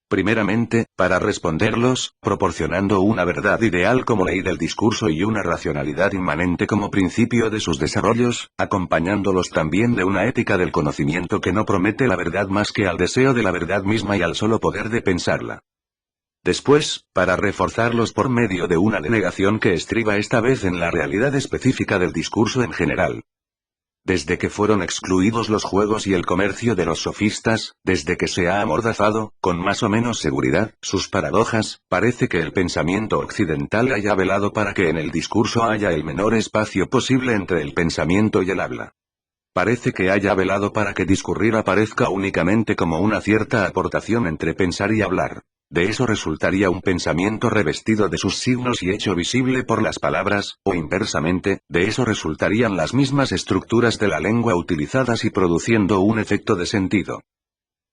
Primeramente, para responderlos, proporcionando una verdad ideal como ley del discurso y una racionalidad inmanente como principio de sus desarrollos, acompañándolos también de una ética del conocimiento que no promete la verdad más que al deseo de la verdad misma y al solo poder de pensarla. Después, para reforzarlos por medio de una denegación que estriba esta vez en la realidad específica del discurso en general. Desde que fueron excluidos los juegos y el comercio de los sofistas, desde que se ha amordazado, con más o menos seguridad, sus paradojas, parece que el pensamiento occidental haya velado para que en el discurso haya el menor espacio posible entre el pensamiento y el habla. Parece que haya velado para que discurrir aparezca únicamente como una cierta aportación entre pensar y hablar. De eso resultaría un pensamiento revestido de sus signos y hecho visible por las palabras, o inversamente, de eso resultarían las mismas estructuras de la lengua utilizadas y produciendo un efecto de sentido.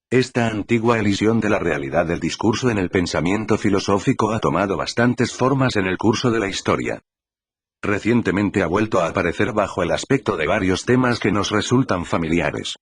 Esta antigua elisión de la realidad del discurso en el pensamiento filosófico ha tomado bastantes formas en el curso de la historia. Recientemente ha vuelto a aparecer bajo el aspecto de varios temas que nos resultan familiares.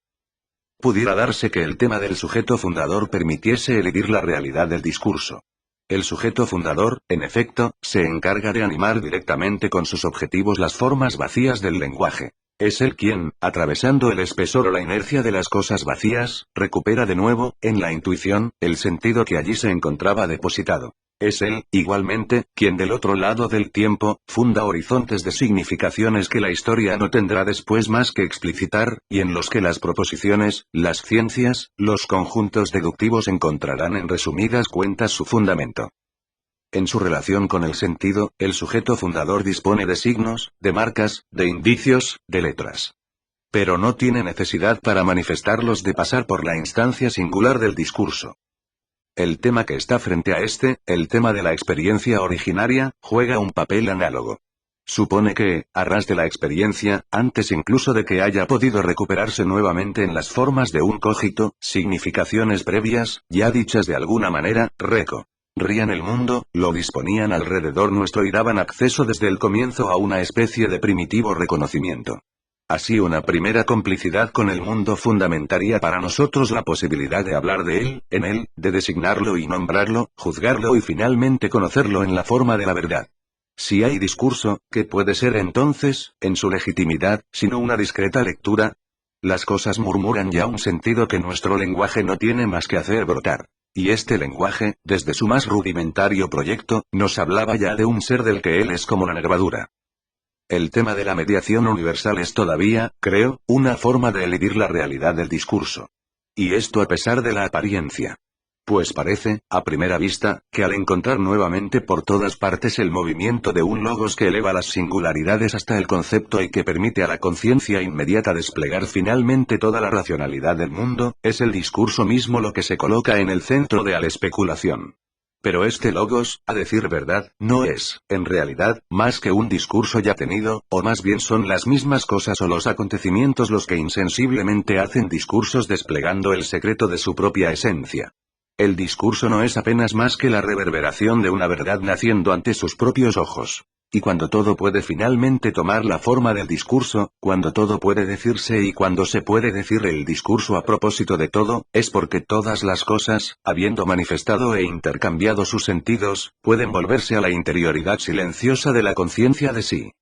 Pudiera darse que el tema del sujeto fundador permitiese eludir la realidad del discurso. El sujeto fundador, en efecto, se encarga de animar directamente con sus objetivos las formas vacías del lenguaje. Es él quien, atravesando el espesor o la inercia de las cosas vacías, recupera de nuevo, en la intuición, el sentido que allí se encontraba depositado. Es él, igualmente, quien del otro lado del tiempo, funda horizontes de significaciones que la historia no tendrá después más que explicitar, y en los que las proposiciones, las ciencias, los conjuntos deductivos encontrarán en resumidas cuentas su fundamento. En su relación con el sentido, el sujeto fundador dispone de signos, de marcas, de indicios, de letras. Pero no tiene necesidad para manifestarlos de pasar por la instancia singular del discurso. El tema que está frente a este, el tema de la experiencia originaria, juega un papel análogo. Supone que, a ras de la experiencia, antes incluso de que haya podido recuperarse nuevamente en las formas de un cogito, significaciones previas, ya dichas de alguna manera, reco. Rían el mundo, lo disponían alrededor nuestro y daban acceso desde el comienzo a una especie de primitivo reconocimiento. Así una primera complicidad con el mundo fundamentaría para nosotros la posibilidad de hablar de él, en él, de designarlo y nombrarlo, juzgarlo y finalmente conocerlo en la forma de la verdad. Si hay discurso, ¿qué puede ser entonces, en su legitimidad, sino una discreta lectura? Las cosas murmuran ya un sentido que nuestro lenguaje no tiene más que hacer brotar. Y este lenguaje, desde su más rudimentario proyecto, nos hablaba ya de un ser del que él es como la nervadura. El tema de la mediación universal es todavía, creo, una forma de eludir la realidad del discurso. Y esto a pesar de la apariencia. Pues parece, a primera vista, que al encontrar nuevamente por todas partes el movimiento de un logos que eleva las singularidades hasta el concepto y que permite a la conciencia inmediata desplegar finalmente toda la racionalidad del mundo, es el discurso mismo lo que se coloca en el centro de la especulación. Pero este logos, a decir verdad, no es, en realidad, más que un discurso ya tenido, o más bien son las mismas cosas o los acontecimientos los que insensiblemente hacen discursos desplegando el secreto de su propia esencia. El discurso no es apenas más que la reverberación de una verdad naciendo ante sus propios ojos. Y cuando todo puede finalmente tomar la forma del discurso, cuando todo puede decirse y cuando se puede decir el discurso a propósito de todo, es porque todas las cosas, habiendo manifestado e intercambiado sus sentidos, pueden volverse a la interioridad silenciosa de la conciencia de sí.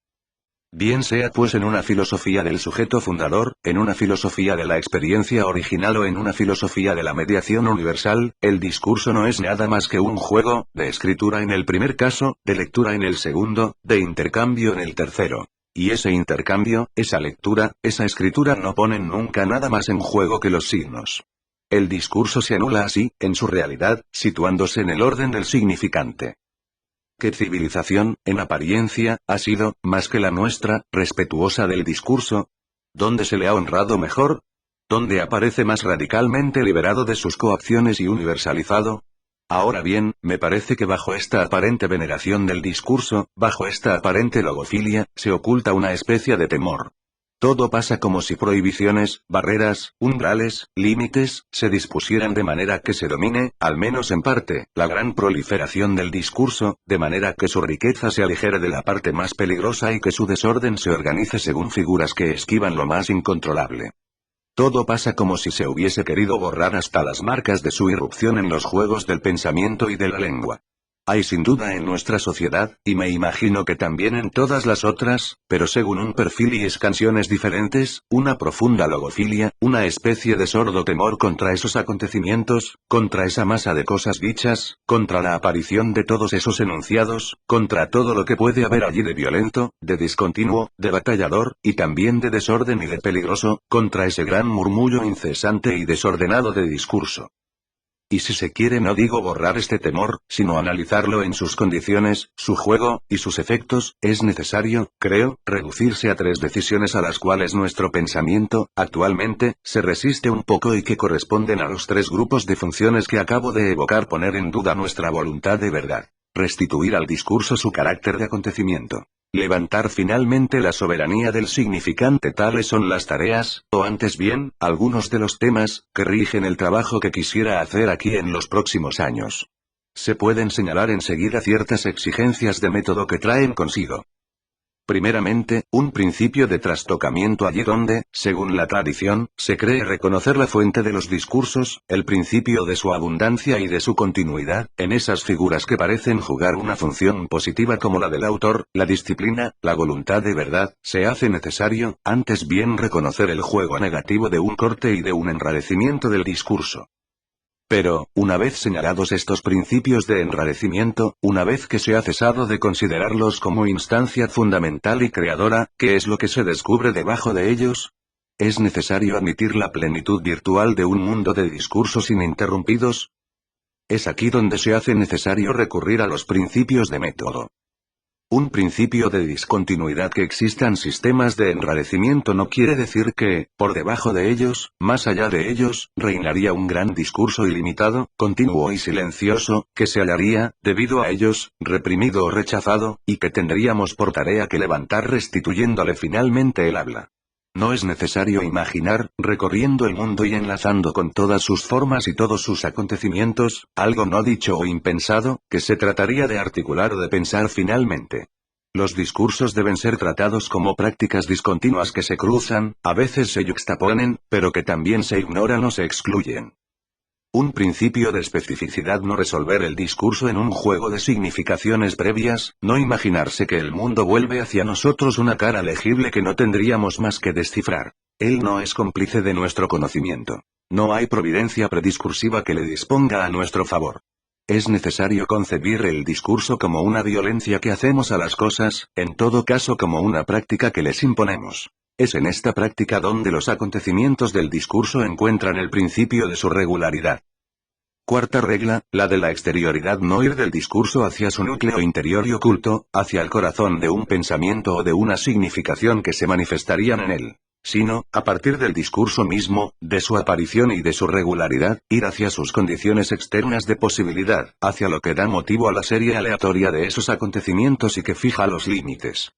Bien sea pues en una filosofía del sujeto fundador, en una filosofía de la experiencia original o en una filosofía de la mediación universal, el discurso no es nada más que un juego, de escritura en el primer caso, de lectura en el segundo, de intercambio en el tercero. Y ese intercambio, esa lectura, esa escritura no ponen nunca nada más en juego que los signos. El discurso se anula así, en su realidad, situándose en el orden del significante. ¿Qué civilización, en apariencia, ha sido, más que la nuestra, respetuosa del discurso? ¿Dónde se le ha honrado mejor? ¿Dónde aparece más radicalmente liberado de sus coacciones y universalizado? Ahora bien, me parece que bajo esta aparente veneración del discurso, bajo esta aparente logofilia, se oculta una especie de temor. Todo pasa como si prohibiciones, barreras, umbrales, límites, se dispusieran de manera que se domine, al menos en parte, la gran proliferación del discurso, de manera que su riqueza se aligere de la parte más peligrosa y que su desorden se organice según figuras que esquivan lo más incontrolable. Todo pasa como si se hubiese querido borrar hasta las marcas de su irrupción en los juegos del pensamiento y de la lengua. Hay sin duda en nuestra sociedad, y me imagino que también en todas las otras, pero según un perfil y escansiones diferentes, una profunda logofilia, una especie de sordo temor contra esos acontecimientos, contra esa masa de cosas dichas, contra la aparición de todos esos enunciados, contra todo lo que puede haber allí de violento, de discontinuo, de batallador, y también de desorden y de peligroso, contra ese gran murmullo incesante y desordenado de discurso. Y si se quiere no digo borrar este temor, sino analizarlo en sus condiciones, su juego, y sus efectos, es necesario, creo, reducirse a tres decisiones a las cuales nuestro pensamiento, actualmente, se resiste un poco y que corresponden a los tres grupos de funciones que acabo de evocar: poner en duda nuestra voluntad de verdad, restituir al discurso su carácter de acontecimiento, levantar finalmente la soberanía del significante. Tales son las tareas, o antes bien, algunos de los temas, que rigen el trabajo que quisiera hacer aquí en los próximos años. Se pueden señalar enseguida ciertas exigencias de método que traen consigo. Primeramente, un principio de trastocamiento allí donde, según la tradición, se cree reconocer la fuente de los discursos, el principio de su abundancia y de su continuidad, en esas figuras que parecen jugar una función positiva como la del autor, la disciplina, la voluntad de verdad, se hace necesario, antes bien, reconocer el juego negativo de un corte y de un enrarecimiento del discurso. Pero, una vez señalados estos principios de enrarecimiento, una vez que se ha cesado de considerarlos como instancia fundamental y creadora, ¿qué es lo que se descubre debajo de ellos? ¿Es necesario admitir la plenitud virtual de un mundo de discursos ininterrumpidos? Es aquí donde se hace necesario recurrir a los principios de método. Un principio de discontinuidad. Que existan sistemas de enrarecimiento no quiere decir que, por debajo de ellos, más allá de ellos, reinaría un gran discurso ilimitado, continuo y silencioso, que se hallaría, debido a ellos, reprimido o rechazado, y que tendríamos por tarea que levantar restituyéndole finalmente el habla. No es necesario imaginar, recorriendo el mundo y enlazando con todas sus formas y todos sus acontecimientos, algo no dicho o impensado, que se trataría de articular o de pensar finalmente. Los discursos deben ser tratados como prácticas discontinuas que se cruzan, a veces se yuxtaponen, pero que también se ignoran o se excluyen. Un principio de especificidad: no resolver el discurso en un juego de significaciones previas, no imaginarse que el mundo vuelve hacia nosotros una cara legible que no tendríamos más que descifrar. Él no es cómplice de nuestro conocimiento. No hay providencia prediscursiva que le disponga a nuestro favor. Es necesario concebir el discurso como una violencia que hacemos a las cosas, en todo caso como una práctica que les imponemos. Es en esta práctica donde los acontecimientos del discurso encuentran el principio de su regularidad. Cuarta regla, la de la exterioridad: no ir del discurso hacia su núcleo interior y oculto, hacia el corazón de un pensamiento o de una significación que se manifestarían en él, sino, a partir del discurso mismo, de su aparición y de su regularidad, ir hacia sus condiciones externas de posibilidad, hacia lo que da motivo a la serie aleatoria de esos acontecimientos y que fija los límites.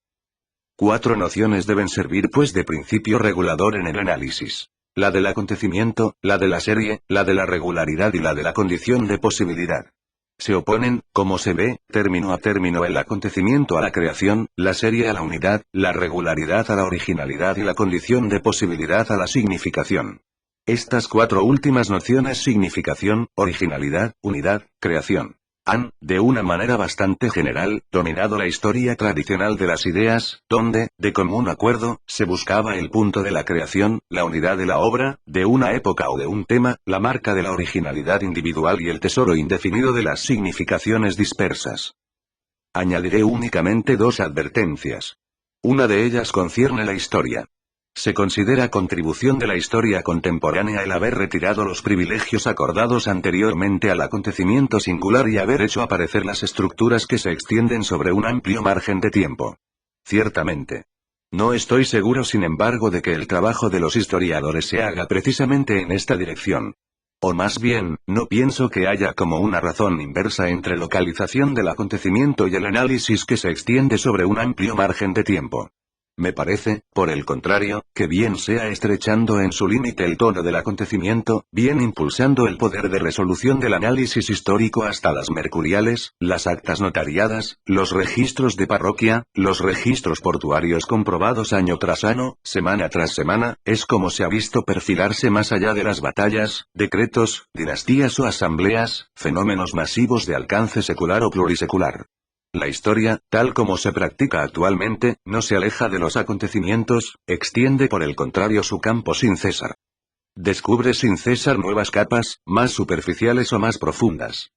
4 nociones deben servir pues de principio regulador en el análisis: la del acontecimiento, la de la serie, la de la regularidad y la de la condición de posibilidad. Se oponen, como se ve, término a término: el acontecimiento a la creación, la serie a la unidad, la regularidad a la originalidad y la condición de posibilidad a la significación. Estas 4 últimas nociones: significación, originalidad, unidad, creación, han, de una manera bastante general, dominado la historia tradicional de las ideas, donde, de común acuerdo, se buscaba el punto de la creación, la unidad de la obra, de una época o de un tema, la marca de la originalidad individual y el tesoro indefinido de las significaciones dispersas. Añadiré únicamente 2 advertencias. Una de ellas concierne la historia. Se considera contribución de la historia contemporánea el haber retirado los privilegios acordados anteriormente al acontecimiento singular y haber hecho aparecer las estructuras que se extienden sobre un amplio margen de tiempo. Ciertamente. No estoy seguro, sin embargo, de que el trabajo de los historiadores se haga precisamente en esta dirección. O más bien, no pienso que haya como una razón inversa entre localización del acontecimiento y el análisis que se extiende sobre un amplio margen de tiempo. Me parece, por el contrario, que bien sea estrechando en su límite el tono del acontecimiento, bien impulsando el poder de resolución del análisis histórico hasta las mercuriales, las actas notariadas, los registros de parroquia, los registros portuarios comprobados año tras año, semana tras semana, es como se ha visto perfilarse más allá de las batallas, decretos, dinastías o asambleas, fenómenos masivos de alcance secular o plurisecular. La historia, tal como se practica actualmente, no se aleja de los acontecimientos, extiende por el contrario su campo sin cesar. Descubre sin cesar nuevas capas, más superficiales o más profundas.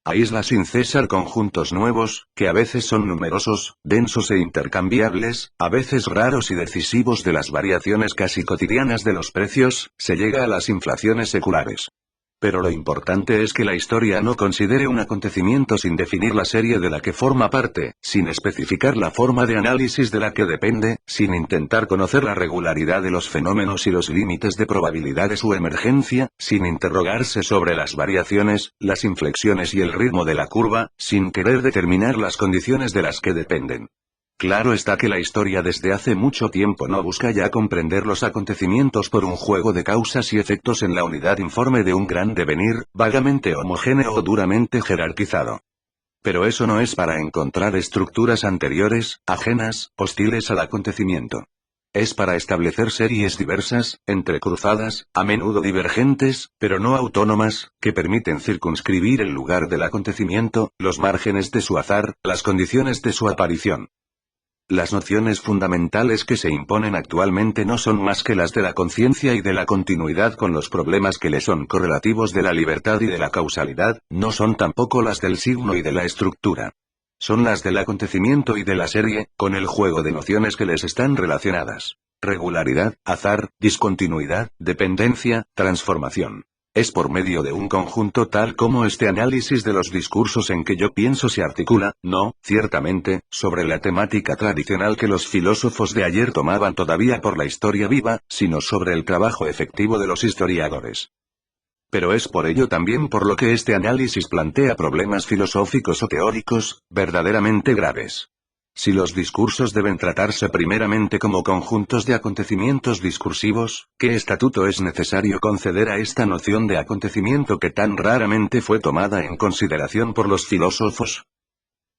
Aísla sin cesar conjuntos nuevos, que a veces son numerosos, densos e intercambiables, a veces raros y decisivos. De las variaciones casi cotidianas de los precios, se llega a las inflaciones seculares. Pero lo importante es que la historia no considere un acontecimiento sin definir la serie de la que forma parte, sin especificar la forma de análisis de la que depende, sin intentar conocer la regularidad de los fenómenos y los límites de probabilidad de su emergencia, sin interrogarse sobre las variaciones, las inflexiones y el ritmo de la curva, sin querer determinar las condiciones de las que dependen. Claro está que la historia desde hace mucho tiempo no busca ya comprender los acontecimientos por un juego de causas y efectos en la unidad informe de un gran devenir, vagamente homogéneo o duramente jerarquizado. Pero eso no es para encontrar estructuras anteriores, ajenas, hostiles al acontecimiento. Es para establecer series diversas, entrecruzadas, a menudo divergentes, pero no autónomas, que permiten circunscribir el lugar del acontecimiento, los márgenes de su azar, las condiciones de su aparición. Las nociones fundamentales que se imponen actualmente no son más que las de la conciencia y de la continuidad con los problemas que le son correlativos, de la libertad y de la causalidad, no son tampoco las del signo y de la estructura. Son las del acontecimiento y de la serie, con el juego de nociones que les están relacionadas: regularidad, azar, discontinuidad, dependencia, transformación. Es por medio de un conjunto tal como este análisis de los discursos en que yo pienso se articula, no, ciertamente, sobre la temática tradicional que los filósofos de ayer tomaban todavía por la historia viva, sino sobre el trabajo efectivo de los historiadores. Pero es por ello también por lo que este análisis plantea problemas filosóficos o teóricos, verdaderamente graves. Si los discursos deben tratarse primeramente como conjuntos de acontecimientos discursivos, ¿qué estatuto es necesario conceder a esta noción de acontecimiento que tan raramente fue tomada en consideración por los filósofos?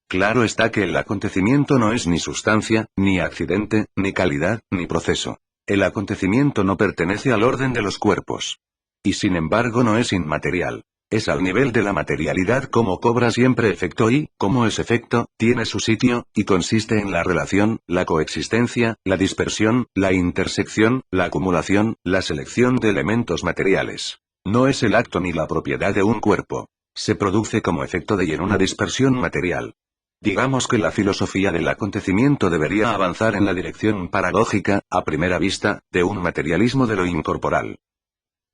Claro está que el acontecimiento no es ni sustancia, ni accidente, ni calidad, ni proceso. El acontecimiento no pertenece al orden de los cuerpos. Y sin embargo no es inmaterial. Es al nivel de la materialidad como cobra siempre efecto y, como es efecto, tiene su sitio, y consiste en la relación, la coexistencia, la dispersión, la intersección, la acumulación, la selección de elementos materiales. No es el acto ni la propiedad de un cuerpo. Se produce como efecto de y en una dispersión material. Digamos que la filosofía del acontecimiento debería avanzar en la dirección paradójica, a primera vista, de un materialismo de lo incorporal.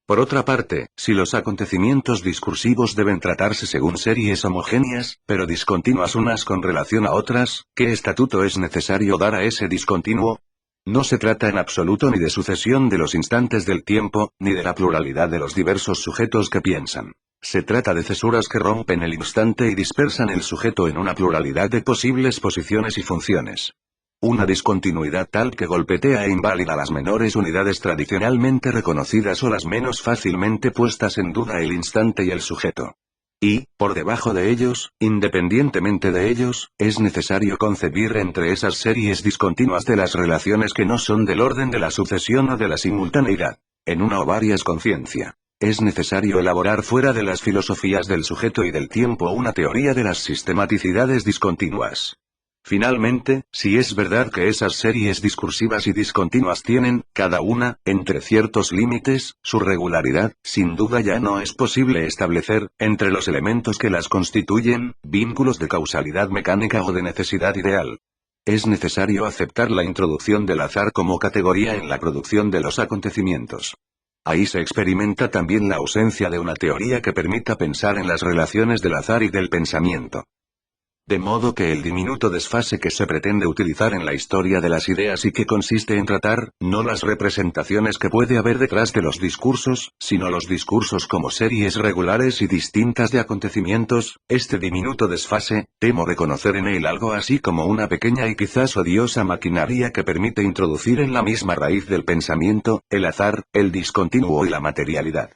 Por otra parte, si los acontecimientos discursivos deben tratarse según series homogéneas, pero discontinuas unas con relación a otras, ¿qué estatuto es necesario dar a ese discontinuo? No se trata en absoluto ni de sucesión de los instantes del tiempo, ni de la pluralidad de los diversos sujetos que piensan. Se trata de cesuras que rompen el instante y dispersan el sujeto en una pluralidad de posibles posiciones y funciones. Una discontinuidad tal que golpetea e invalida las menores unidades tradicionalmente reconocidas o las menos fácilmente puestas en duda el instante y el sujeto. Y, por debajo de ellos, independientemente de ellos, es necesario concebir entre esas series discontinuas de las relaciones que no son del orden de la sucesión o de la simultaneidad, en una o varias conciencia. Es necesario elaborar fuera de las filosofías del sujeto y del tiempo una teoría de las sistematicidades discontinuas. Finalmente, si es verdad que esas series discursivas y discontinuas tienen, cada una, entre ciertos límites, su regularidad, sin duda ya no es posible establecer, entre los elementos que las constituyen, vínculos de causalidad mecánica o de necesidad ideal. Es necesario aceptar la introducción del azar como categoría en la producción de los acontecimientos. Ahí se experimenta también la ausencia de una teoría que permita pensar en las relaciones del azar y del pensamiento. De modo que el diminuto desfase que se pretende utilizar en la historia de las ideas y que consiste en tratar, no las representaciones que puede haber detrás de los discursos, sino los discursos como series regulares y distintas de acontecimientos, este diminuto desfase, temo reconocer en él algo así como una pequeña y quizás odiosa maquinaria que permite introducir en la misma raíz del pensamiento, el azar, el discontinuo y la materialidad.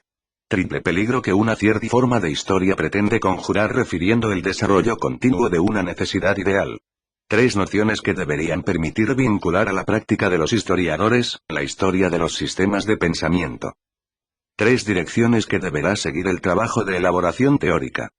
Triple peligro que una cierta forma de historia pretende conjurar refiriendo el desarrollo continuo de una necesidad ideal. Tres nociones que deberían permitir vincular a la práctica de los historiadores, la historia de los sistemas de pensamiento. Tres direcciones que deberá seguir el trabajo de elaboración teórica.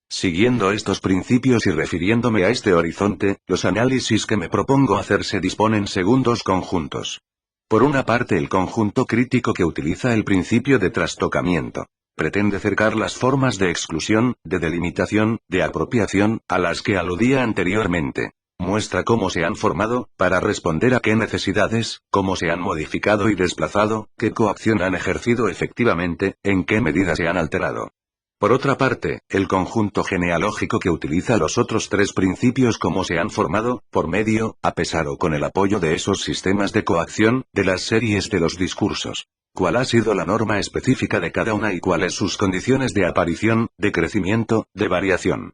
Siguiendo estos principios y refiriéndome a este horizonte, los análisis que me propongo hacer se disponen según dos conjuntos. Por una parte, el conjunto crítico que utiliza el principio de trastocamiento. Pretende cercar las formas de exclusión, de delimitación, de apropiación, a las que aludía anteriormente. Muestra cómo se han formado, para responder a qué necesidades, cómo se han modificado y desplazado, qué coacción han ejercido efectivamente, en qué medida se han alterado. Por otra parte, el conjunto genealógico que utiliza los otros tres principios como se han formado, por medio, a pesar o con el apoyo de esos sistemas de coacción, de las series de los discursos. ¿Cuál ha sido la norma específica de cada una y cuáles sus condiciones de aparición, de crecimiento, de variación?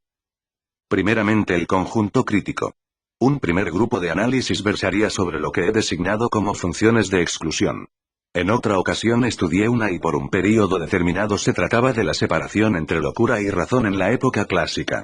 Primeramente el conjunto crítico. Un primer grupo de análisis versaría sobre lo que he designado como funciones de exclusión. En otra ocasión estudié una y por un período determinado se trataba de la separación entre locura y razón en la época clásica.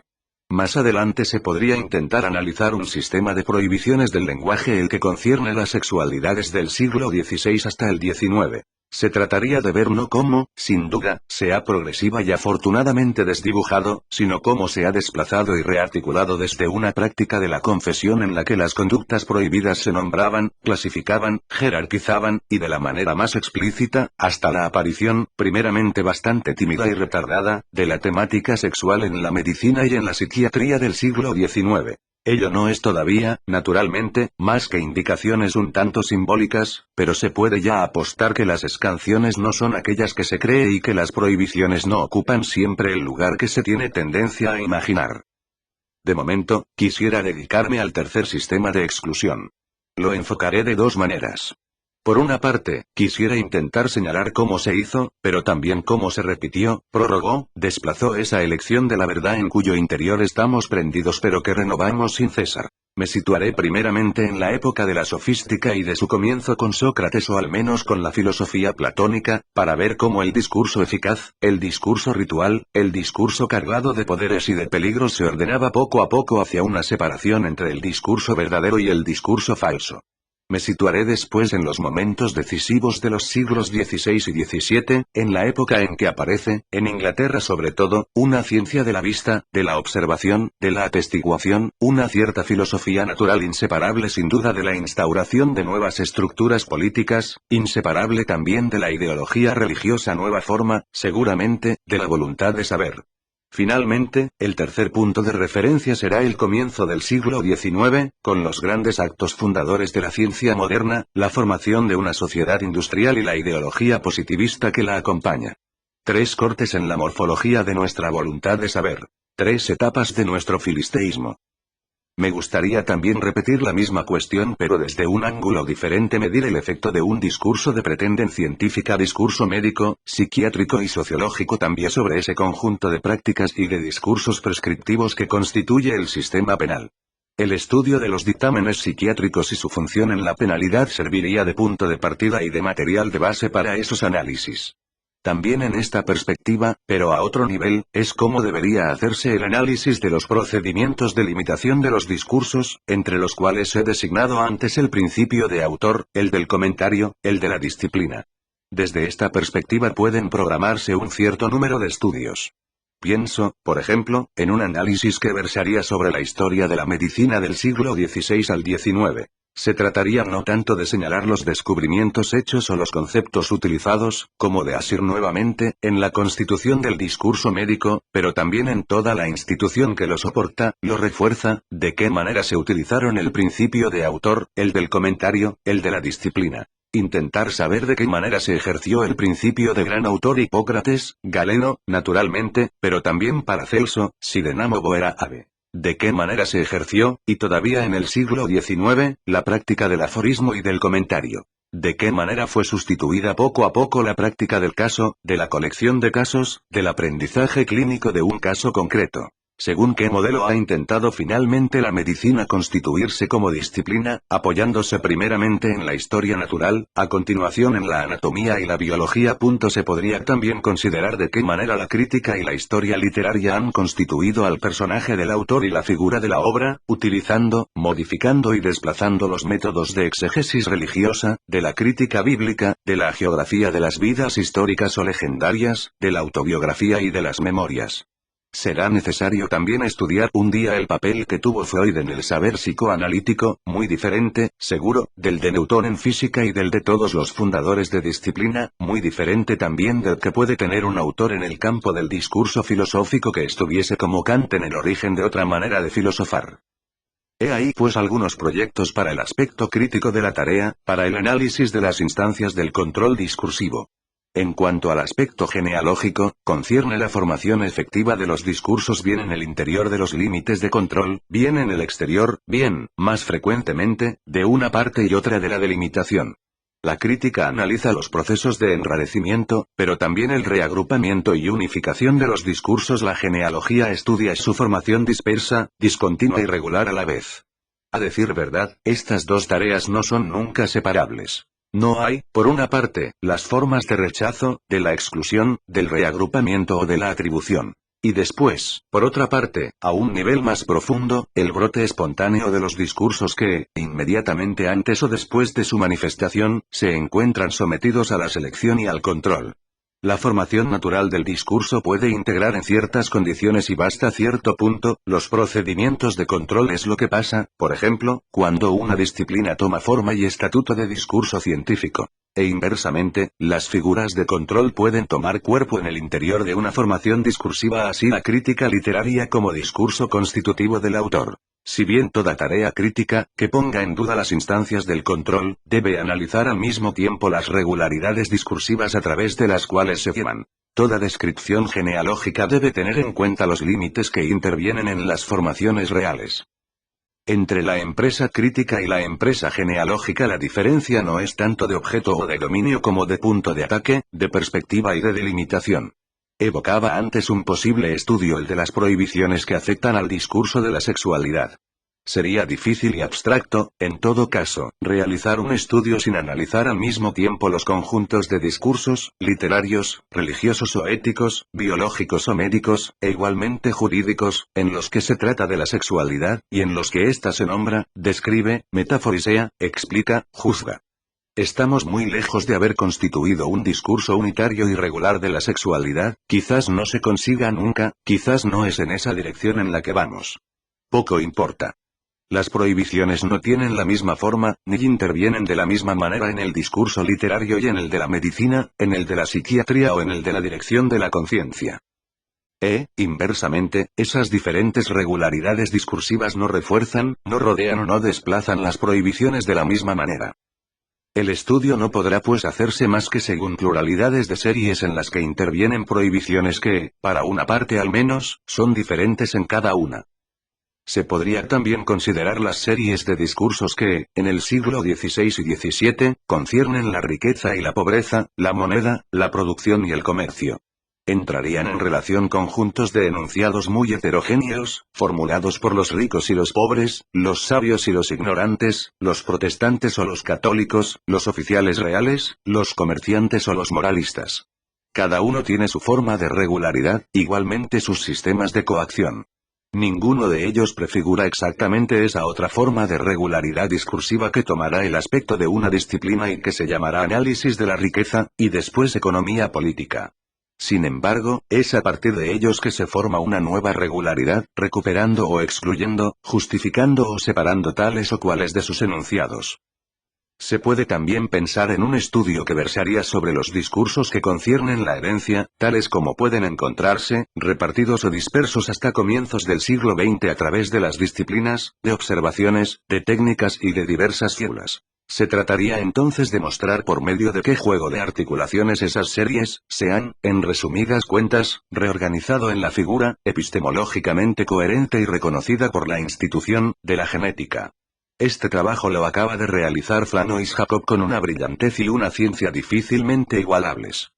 Más adelante se podría intentar analizar un sistema de prohibiciones del lenguaje el que concierne las sexualidades del siglo XVI hasta el XIX. Se trataría de ver no cómo, sin duda, se ha progresiva y afortunadamente desdibujado, sino cómo se ha desplazado y rearticulado desde una práctica de la confesión en la que las conductas prohibidas se nombraban, clasificaban, jerarquizaban, y de la manera más explícita, hasta la aparición, primeramente bastante tímida y retardada, de la temática sexual en la medicina y en la psiquiatría del siglo XIX. Ello no es todavía, naturalmente, más que indicaciones un tanto simbólicas, pero se puede ya apostar que las escanciones no son aquellas que se cree y que las prohibiciones no ocupan siempre el lugar que se tiene tendencia a imaginar. De momento, quisiera dedicarme al tercer sistema de exclusión. Lo enfocaré de dos maneras. Por una parte, quisiera intentar señalar cómo se hizo, pero también cómo se repitió, prorrogó, desplazó esa elección de la verdad en cuyo interior estamos prendidos pero que renovamos sin cesar. Me situaré primeramente en la época de la sofística y de su comienzo con Sócrates o al menos con la filosofía platónica, para ver cómo el discurso eficaz, el discurso ritual, el discurso cargado de poderes y de peligros se ordenaba poco a poco hacia una separación entre el discurso verdadero y el discurso falso. Me situaré después en los momentos decisivos de los siglos XVI y XVII, en la época en que aparece, en Inglaterra sobre todo, una ciencia de la vista, de la observación, de la atestiguación, una cierta filosofía natural inseparable sin duda de la instauración de nuevas estructuras políticas, inseparable también de la ideología religiosa nueva forma, seguramente, de la voluntad de saber. Finalmente, el tercer punto de referencia será el comienzo del siglo XIX, con los grandes actos fundadores de la ciencia moderna, la formación de una sociedad industrial y la ideología positivista que la acompaña. Tres cortes en la morfología de nuestra voluntad de saber. Tres etapas de nuestro filisteísmo. Me gustaría también repetir la misma cuestión pero desde un ángulo diferente, medir el efecto de un discurso de pretenden científica, discurso médico, psiquiátrico y sociológico también sobre ese conjunto de prácticas y de discursos prescriptivos que constituye el sistema penal. El estudio de los dictámenes psiquiátricos y su función en la penalidad serviría de punto de partida y de material de base para esos análisis. También en esta perspectiva, pero a otro nivel, es cómo debería hacerse el análisis de los procedimientos de limitación de los discursos, entre los cuales he designado antes el principio de autor, el del comentario, el de la disciplina. Desde esta perspectiva pueden programarse un cierto número de estudios. Pienso, por ejemplo, en un análisis que versaría sobre la historia de la medicina del siglo XVI al XIX. Se trataría no tanto de señalar los descubrimientos hechos o los conceptos utilizados, como de asir nuevamente, en la constitución del discurso médico, pero también en toda la institución que lo soporta, lo refuerza, de qué manera se utilizaron el principio de autor, el del comentario, el de la disciplina. Intentar saber de qué manera se ejerció el principio de gran autor Hipócrates, Galeno, naturalmente, pero también Paracelso, Sirenamo Boerhaave. De qué manera se ejerció, y todavía en el siglo XIX, la práctica del aforismo y del comentario. De qué manera fue sustituida poco a poco la práctica del caso, de la colección de casos, del aprendizaje clínico de un caso concreto. Según qué modelo ha intentado finalmente la medicina constituirse como disciplina, apoyándose primeramente en la historia natural, a continuación en la anatomía y la biología. Se podría también considerar de qué manera la crítica y la historia literaria han constituido al personaje del autor y la figura de la obra, utilizando, modificando y desplazando los métodos de exégesis religiosa, de la crítica bíblica, de la geografía de las vidas históricas o legendarias, de la autobiografía y de las memorias. Será necesario también estudiar un día el papel que tuvo Freud en el saber psicoanalítico, muy diferente, seguro, del de Newton en física y del de todos los fundadores de disciplina, muy diferente también del que puede tener un autor en el campo del discurso filosófico que estuviese como Kant en el origen de otra manera de filosofar. He ahí pues algunos proyectos para el aspecto crítico de la tarea, para el análisis de las instancias del control discursivo. En cuanto al aspecto genealógico, concierne la formación efectiva de los discursos bien en el interior de los límites de control, bien en el exterior, bien, más frecuentemente, de una parte y otra de la delimitación. La crítica analiza los procesos de enrarecimiento, pero también el reagrupamiento y unificación de los discursos. La genealogía estudia su formación dispersa, discontinua y regular a la vez. A decir verdad, estas dos tareas no son nunca separables. No hay, por una parte, las formas de rechazo, de la exclusión, del reagrupamiento o de la atribución. Y después, por otra parte, a un nivel más profundo, el brote espontáneo de los discursos que, inmediatamente antes o después de su manifestación, se encuentran sometidos a la selección y al control. La formación natural del discurso puede integrar en ciertas condiciones y basta cierto punto, los procedimientos de control. Es lo que pasa, por ejemplo, cuando una disciplina toma forma y estatuto de discurso científico. E inversamente, las figuras de control pueden tomar cuerpo en el interior de una formación discursiva, así la crítica literaria como discurso constitutivo del autor. Si bien toda tarea crítica, que ponga en duda las instancias del control, debe analizar al mismo tiempo las regularidades discursivas a través de las cuales se llevan. Toda descripción genealógica debe tener en cuenta los límites que intervienen en las formaciones reales. Entre la empresa crítica y la empresa genealógica la diferencia no es tanto de objeto o de dominio como de punto de ataque, de perspectiva y de delimitación. Evocaba antes un posible estudio, el de las prohibiciones que afectan al discurso de la sexualidad. Sería difícil y abstracto, en todo caso, realizar un estudio sin analizar al mismo tiempo los conjuntos de discursos, literarios, religiosos o éticos, biológicos o médicos, e igualmente jurídicos, en los que se trata de la sexualidad, y en los que ésta se nombra, describe, metaforisea, explica, juzga. Estamos muy lejos de haber constituido un discurso unitario y regular de la sexualidad, quizás no se consiga nunca, quizás no es en esa dirección en la que vamos. Poco importa. Las prohibiciones no tienen la misma forma, ni intervienen de la misma manera en el discurso literario y en el de la medicina, en el de la psiquiatría o en el de la dirección de la conciencia. Inversamente, esas diferentes regularidades discursivas no refuerzan, no rodean o no desplazan las prohibiciones de la misma manera. El estudio no podrá pues hacerse más que según pluralidades de series en las que intervienen prohibiciones que, para una parte al menos, son diferentes en cada una. Se podría también considerar las series de discursos que, en el siglo XVI y XVII, conciernen la riqueza y la pobreza, la moneda, la producción y el comercio. Entrarían en relación conjuntos de enunciados muy heterogéneos, formulados por los ricos y los pobres, los sabios y los ignorantes, los protestantes o los católicos, los oficiales reales, los comerciantes o los moralistas. Cada uno tiene su forma de regularidad, igualmente sus sistemas de coacción. Ninguno de ellos prefigura exactamente esa otra forma de regularidad discursiva que tomará el aspecto de una disciplina y que se llamará análisis de la riqueza, y después economía política. Sin embargo, es a partir de ellos que se forma una nueva regularidad, recuperando o excluyendo, justificando o separando tales o cuales de sus enunciados. Se puede también pensar en un estudio que versaría sobre los discursos que conciernen la herencia, tales como pueden encontrarse, repartidos o dispersos hasta comienzos del siglo XX a través de las disciplinas, de observaciones, de técnicas y de diversas figuras. Se trataría entonces de mostrar por medio de qué juego de articulaciones esas series, se han, en resumidas cuentas, reorganizado en la figura, epistemológicamente coherente y reconocida por la institución, de la genética. Este trabajo lo acaba de realizar Flanois Jacob con una brillantez y una ciencia difícilmente igualables.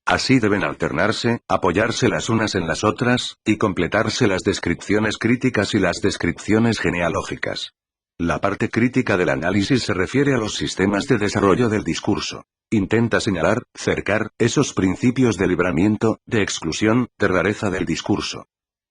Así deben alternarse, apoyarse las unas en las otras, y completarse las descripciones críticas y las descripciones genealógicas. La parte crítica del análisis se refiere a los sistemas de desarrollo del discurso. Intenta señalar, cercar, esos principios de libramiento, de exclusión, de rareza del discurso.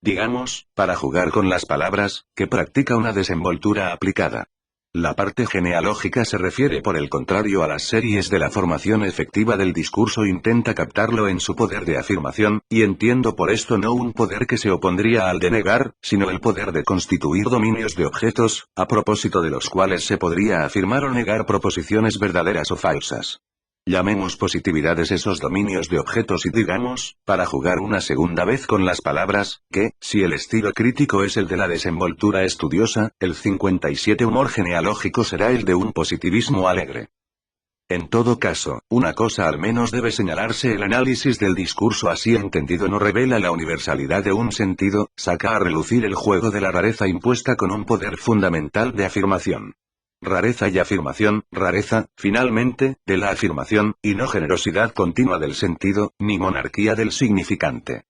Digamos, para jugar con las palabras, que practica una desenvoltura aplicada. La parte genealógica se refiere por el contrario a las series de la formación efectiva del discurso, intenta captarlo en su poder de afirmación, y entiendo por esto no un poder que se opondría al de negar, sino el poder de constituir dominios de objetos, a propósito de los cuales se podría afirmar o negar proposiciones verdaderas o falsas. Llamemos positividades esos dominios de objetos y digamos, para jugar una segunda vez con las palabras, que, si el estilo crítico es el de la desenvoltura estudiosa, el 57 humor genealógico será el de un positivismo alegre. En todo caso, una cosa al menos debe señalarse: el análisis del discurso así entendido no revela la universalidad de un sentido, saca a relucir el juego de la rareza impuesta con un poder fundamental de afirmación. Rareza y afirmación, rareza, finalmente, de la afirmación, y no generosidad continua del sentido, ni monarquía del significante.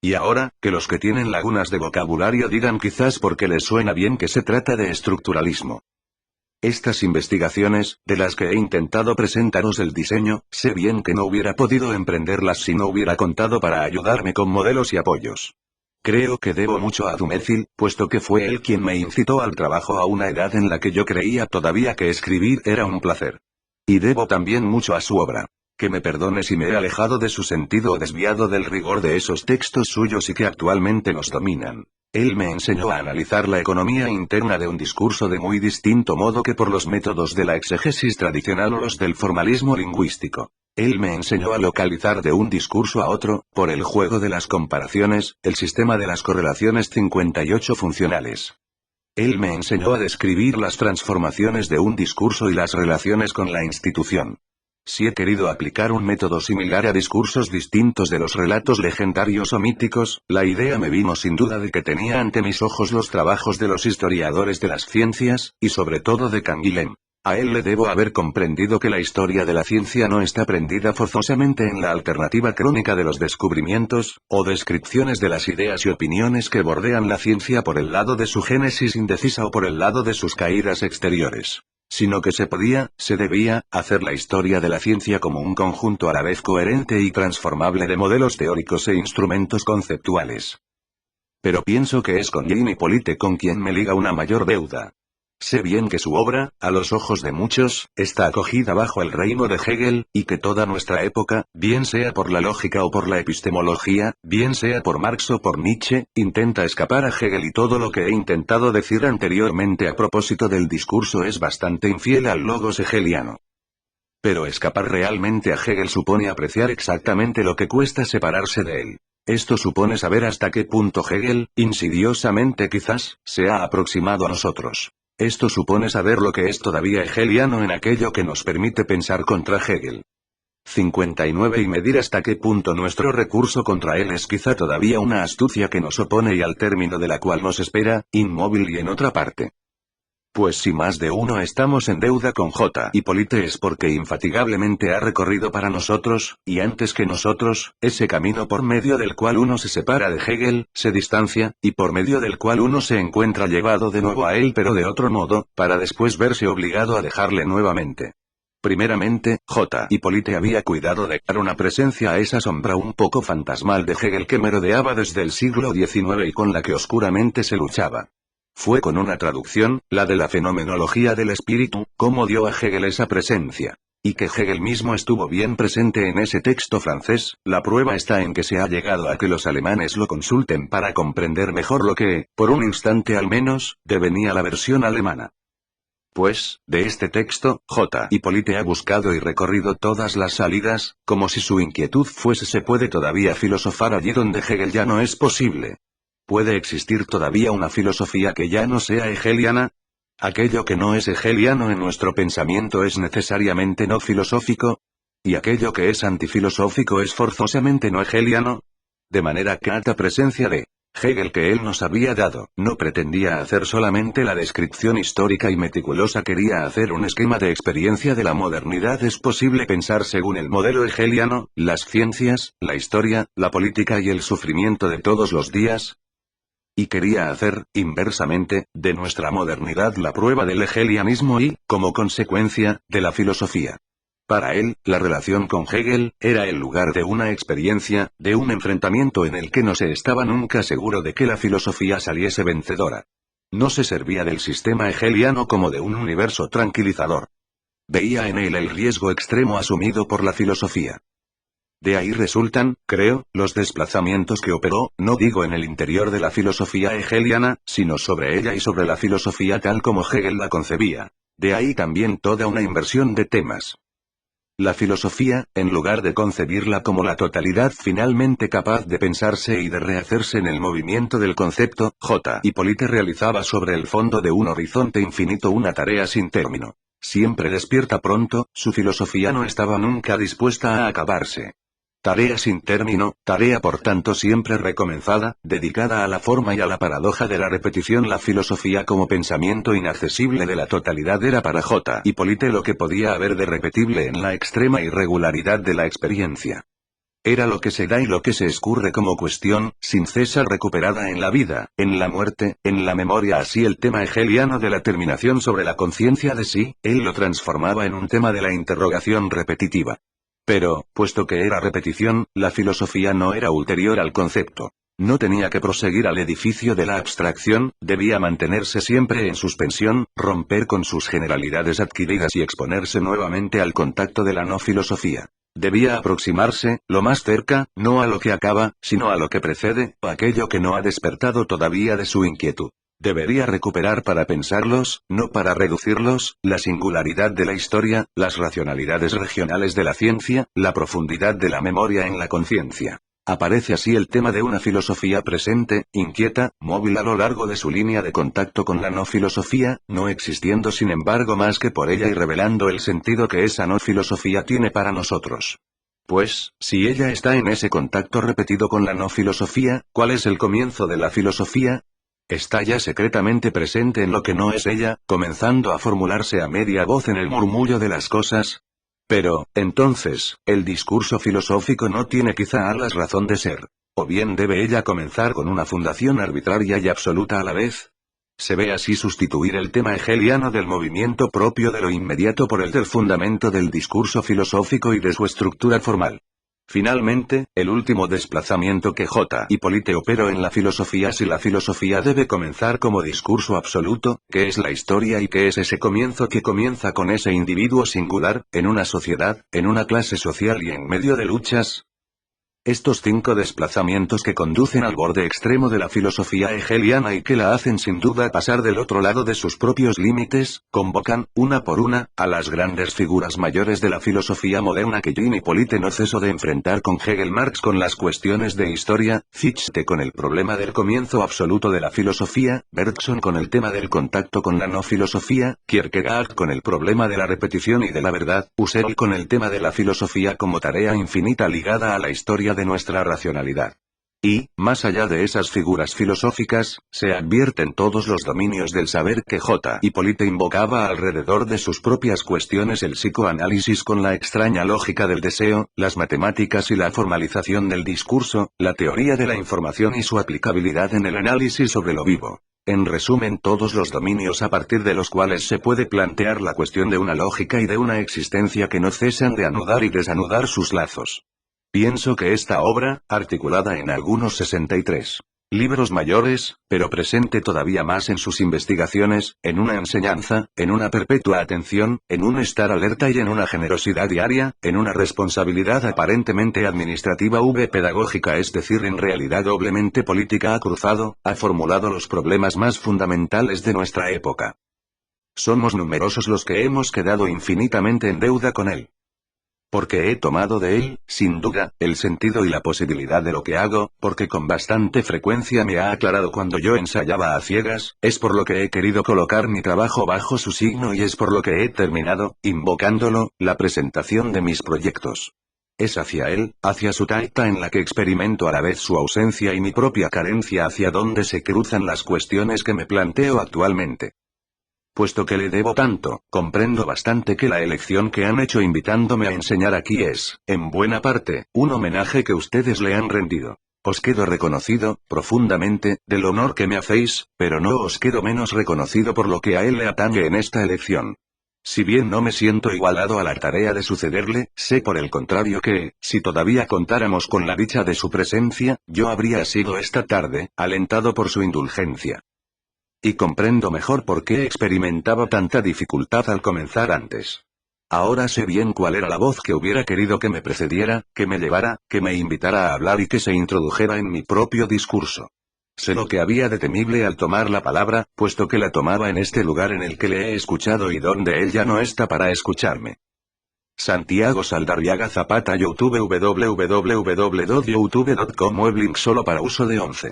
Y ahora, que los que tienen lagunas de vocabulario digan quizás porque les suena bien que se trata de estructuralismo. Estas investigaciones, de las que he intentado presentaros el diseño, sé bien que no hubiera podido emprenderlas si no hubiera contado para ayudarme con modelos y apoyos. Creo que debo mucho a Dumézil, puesto que fue él quien me incitó al trabajo a una edad en la que yo creía todavía que escribir era un placer. Y debo también mucho a su obra. Que me perdone si me he alejado de su sentido o desviado del rigor de esos textos suyos y que actualmente nos dominan. Él me enseñó a analizar la economía interna de un discurso de muy distinto modo que por los métodos de la exégesis tradicional o los del formalismo lingüístico. Él me enseñó a localizar de un discurso a otro, por el juego de las comparaciones, el sistema de las correlaciones 58 funcionales. Él me enseñó a describir las transformaciones de un discurso y las relaciones con la institución. Si he querido aplicar un método similar a discursos distintos de los relatos legendarios o míticos, la idea me vino sin duda de que tenía ante mis ojos los trabajos de los historiadores de las ciencias, y sobre todo de Canguilhem. A él le debo haber comprendido que la historia de la ciencia no está prendida forzosamente en la alternativa crónica de los descubrimientos, o descripciones de las ideas y opiniones que bordean la ciencia por el lado de su génesis indecisa o por el lado de sus caídas exteriores. Sino que se debía, hacer la historia de la ciencia como un conjunto a la vez coherente y transformable de modelos teóricos e instrumentos conceptuales. Pero pienso que es con Jean Hippolyte con quien me liga una mayor deuda. Sé bien que su obra, a los ojos de muchos, está acogida bajo el reino de Hegel, y que toda nuestra época, bien sea por la lógica o por la epistemología, bien sea por Marx o por Nietzsche, intenta escapar a Hegel, y todo lo que he intentado decir anteriormente a propósito del discurso es bastante infiel al logos hegeliano. Pero escapar realmente a Hegel supone apreciar exactamente lo que cuesta separarse de él. Esto supone saber hasta qué punto Hegel, insidiosamente quizás, se ha aproximado a nosotros. Esto supone saber lo que es todavía hegeliano en aquello que nos permite pensar contra Hegel. 59 Y medir hasta qué punto nuestro recurso contra él es quizá todavía una astucia que nos opone y al término de la cual nos espera, inmóvil y en otra parte. Pues si más de uno estamos en deuda con J. Hippolyte es porque infatigablemente ha recorrido para nosotros, y antes que nosotros, ese camino por medio del cual uno se separa de Hegel, se distancia, y por medio del cual uno se encuentra llevado de nuevo a él pero de otro modo, para después verse obligado a dejarle nuevamente. Primeramente, J. Hippolyte había cuidado de dar una presencia a esa sombra un poco fantasmal de Hegel que merodeaba desde el siglo XIX y con la que oscuramente se luchaba. Fue con una traducción, la de la fenomenología del espíritu, como dio a Hegel esa presencia. Y que Hegel mismo estuvo bien presente en ese texto francés, la prueba está en que se ha llegado a que los alemanes lo consulten para comprender mejor lo que, por un instante al menos, devenía la versión alemana. Pues, de este texto, J. Hippolyte ha buscado y recorrido todas las salidas, como si su inquietud fuese: ¿se puede todavía filosofar allí donde Hegel ya no es posible? ¿Puede existir todavía una filosofía que ya no sea hegeliana? ¿Aquello que no es hegeliano en nuestro pensamiento es necesariamente no filosófico? ¿Y aquello que es antifilosófico es forzosamente no hegeliano? De manera que alta presencia de Hegel que él nos había dado, no pretendía hacer solamente la descripción histórica y meticulosa, quería hacer un esquema de experiencia de la modernidad. ¿Es posible pensar según el modelo hegeliano, las ciencias, la historia, la política y el sufrimiento de todos los días? Y quería hacer, inversamente, de nuestra modernidad la prueba del hegelianismo y, como consecuencia, de la filosofía. Para él, la relación con Hegel era el lugar de una experiencia, de un enfrentamiento en el que no se estaba nunca seguro de que la filosofía saliese vencedora. No se servía del sistema hegeliano como de un universo tranquilizador. Veía en él el riesgo extremo asumido por la filosofía. De ahí resultan, creo, los desplazamientos que operó, no digo en el interior de la filosofía hegeliana, sino sobre ella y sobre la filosofía tal como Hegel la concebía. De ahí también toda una inversión de temas. La filosofía, en lugar de concebirla como la totalidad finalmente capaz de pensarse y de rehacerse en el movimiento del concepto, J. Hippolyte realizaba sobre el fondo de un horizonte infinito una tarea sin término. Siempre despierta pronto, su filosofía no estaba nunca dispuesta a acabarse. Tarea sin término, tarea por tanto siempre recomenzada, dedicada a la forma y a la paradoja de la repetición. La filosofía como pensamiento inaccesible de la totalidad era para J. Hippolyte lo que podía haber de repetible en la extrema irregularidad de la experiencia. Era lo que se da y lo que se escurre como cuestión, sin cesar recuperada en la vida, en la muerte, en la memoria. Así el tema hegeliano de la terminación sobre la conciencia de sí, él lo transformaba en un tema de la interrogación repetitiva. Pero, puesto que era repetición, la filosofía no era ulterior al concepto. No tenía que proseguir al edificio de la abstracción, debía mantenerse siempre en suspensión, romper con sus generalidades adquiridas y exponerse nuevamente al contacto de la no filosofía. Debía aproximarse, lo más cerca, no a lo que acaba, sino a lo que precede, o aquello que no ha despertado todavía de su inquietud. Debería recuperar para pensarlos, no para reducirlos, la singularidad de la historia, las racionalidades regionales de la ciencia, la profundidad de la memoria en la conciencia. Aparece así el tema de una filosofía presente, inquieta, móvil a lo largo de su línea de contacto con la no filosofía, no existiendo sin embargo más que por ella y revelando el sentido que esa no filosofía tiene para nosotros. Pues, si ella está en ese contacto repetido con la no filosofía, ¿cuál es el comienzo de la filosofía? Está ya secretamente presente en lo que no es ella, comenzando a formularse a media voz en el murmullo de las cosas. Pero, entonces, el discurso filosófico no tiene quizá alas razón de ser. ¿O bien debe ella comenzar con una fundación arbitraria y absoluta a la vez? Se ve así sustituir el tema hegeliano del movimiento propio de lo inmediato por el del fundamento del discurso filosófico y de su estructura formal. Finalmente, el último desplazamiento que J. Hippolyte operó en la filosofía, si la filosofía debe comenzar como discurso absoluto, ¿qué es la historia y qué es ese comienzo que comienza con ese individuo singular, en una sociedad, en una clase social y en medio de luchas? Estos 5 desplazamientos que conducen al borde extremo de la filosofía hegeliana y que la hacen sin duda pasar del otro lado de sus propios límites, convocan, una por una, a las grandes figuras mayores de la filosofía moderna que Jean Hippolyte no cesó de enfrentar con Hegel, Marx con las cuestiones de historia, Fichte con el problema del comienzo absoluto de la filosofía, Bergson con el tema del contacto con la no filosofía, Kierkegaard con el problema de la repetición y de la verdad, Husserl con el tema de la filosofía como tarea infinita ligada a la historia de nuestra racionalidad. Y, más allá de esas figuras filosóficas, se advierten todos los dominios del saber que J. Hippolyte invocaba alrededor de sus propias cuestiones: el psicoanálisis con la extraña lógica del deseo, las matemáticas y la formalización del discurso, la teoría de la información y su aplicabilidad en el análisis sobre lo vivo. En resumen, todos los dominios a partir de los cuales se puede plantear la cuestión de una lógica y de una existencia que no cesan de anudar y desanudar sus lazos. Pienso que esta obra, articulada en algunos 63 libros mayores, pero presente todavía más en sus investigaciones, en una enseñanza, en una perpetua atención, en un estar alerta y en una generosidad diaria, en una responsabilidad aparentemente administrativa pedagógica, es decir, en realidad doblemente política, ha formulado los problemas más fundamentales de nuestra época. Somos numerosos los que hemos quedado infinitamente en deuda con él. Porque he tomado de él, sin duda, el sentido y la posibilidad de lo que hago, porque con bastante frecuencia me ha aclarado cuando yo ensayaba a ciegas, es por lo que he querido colocar mi trabajo bajo su signo y es por lo que he terminado, invocándolo, la presentación de mis proyectos. Es hacia él, hacia su taita en la que experimento a la vez su ausencia y mi propia carencia, hacia donde se cruzan las cuestiones que me planteo actualmente. Puesto que le debo tanto, comprendo bastante que la elección que han hecho invitándome a enseñar aquí es, en buena parte, un homenaje que ustedes le han rendido. Os quedo reconocido, profundamente, del honor que me hacéis, pero no os quedo menos reconocido por lo que a él le atañe en esta elección. Si bien no me siento igualado a la tarea de sucederle, sé por el contrario que, si todavía contáramos con la dicha de su presencia, yo habría sido esta tarde, alentado por su indulgencia. Y comprendo mejor por qué experimentaba tanta dificultad al comenzar antes. Ahora sé bien cuál era la voz que hubiera querido que me precediera, que me llevara, que me invitara a hablar y que se introdujera en mi propio discurso. Sé lo que había de temible al tomar la palabra, puesto que la tomaba en este lugar en el que le he escuchado y donde él ya no está para escucharme. Santiago Saldarriaga Zapata, YouTube, www.youtube.com, web link solo para uso de 11.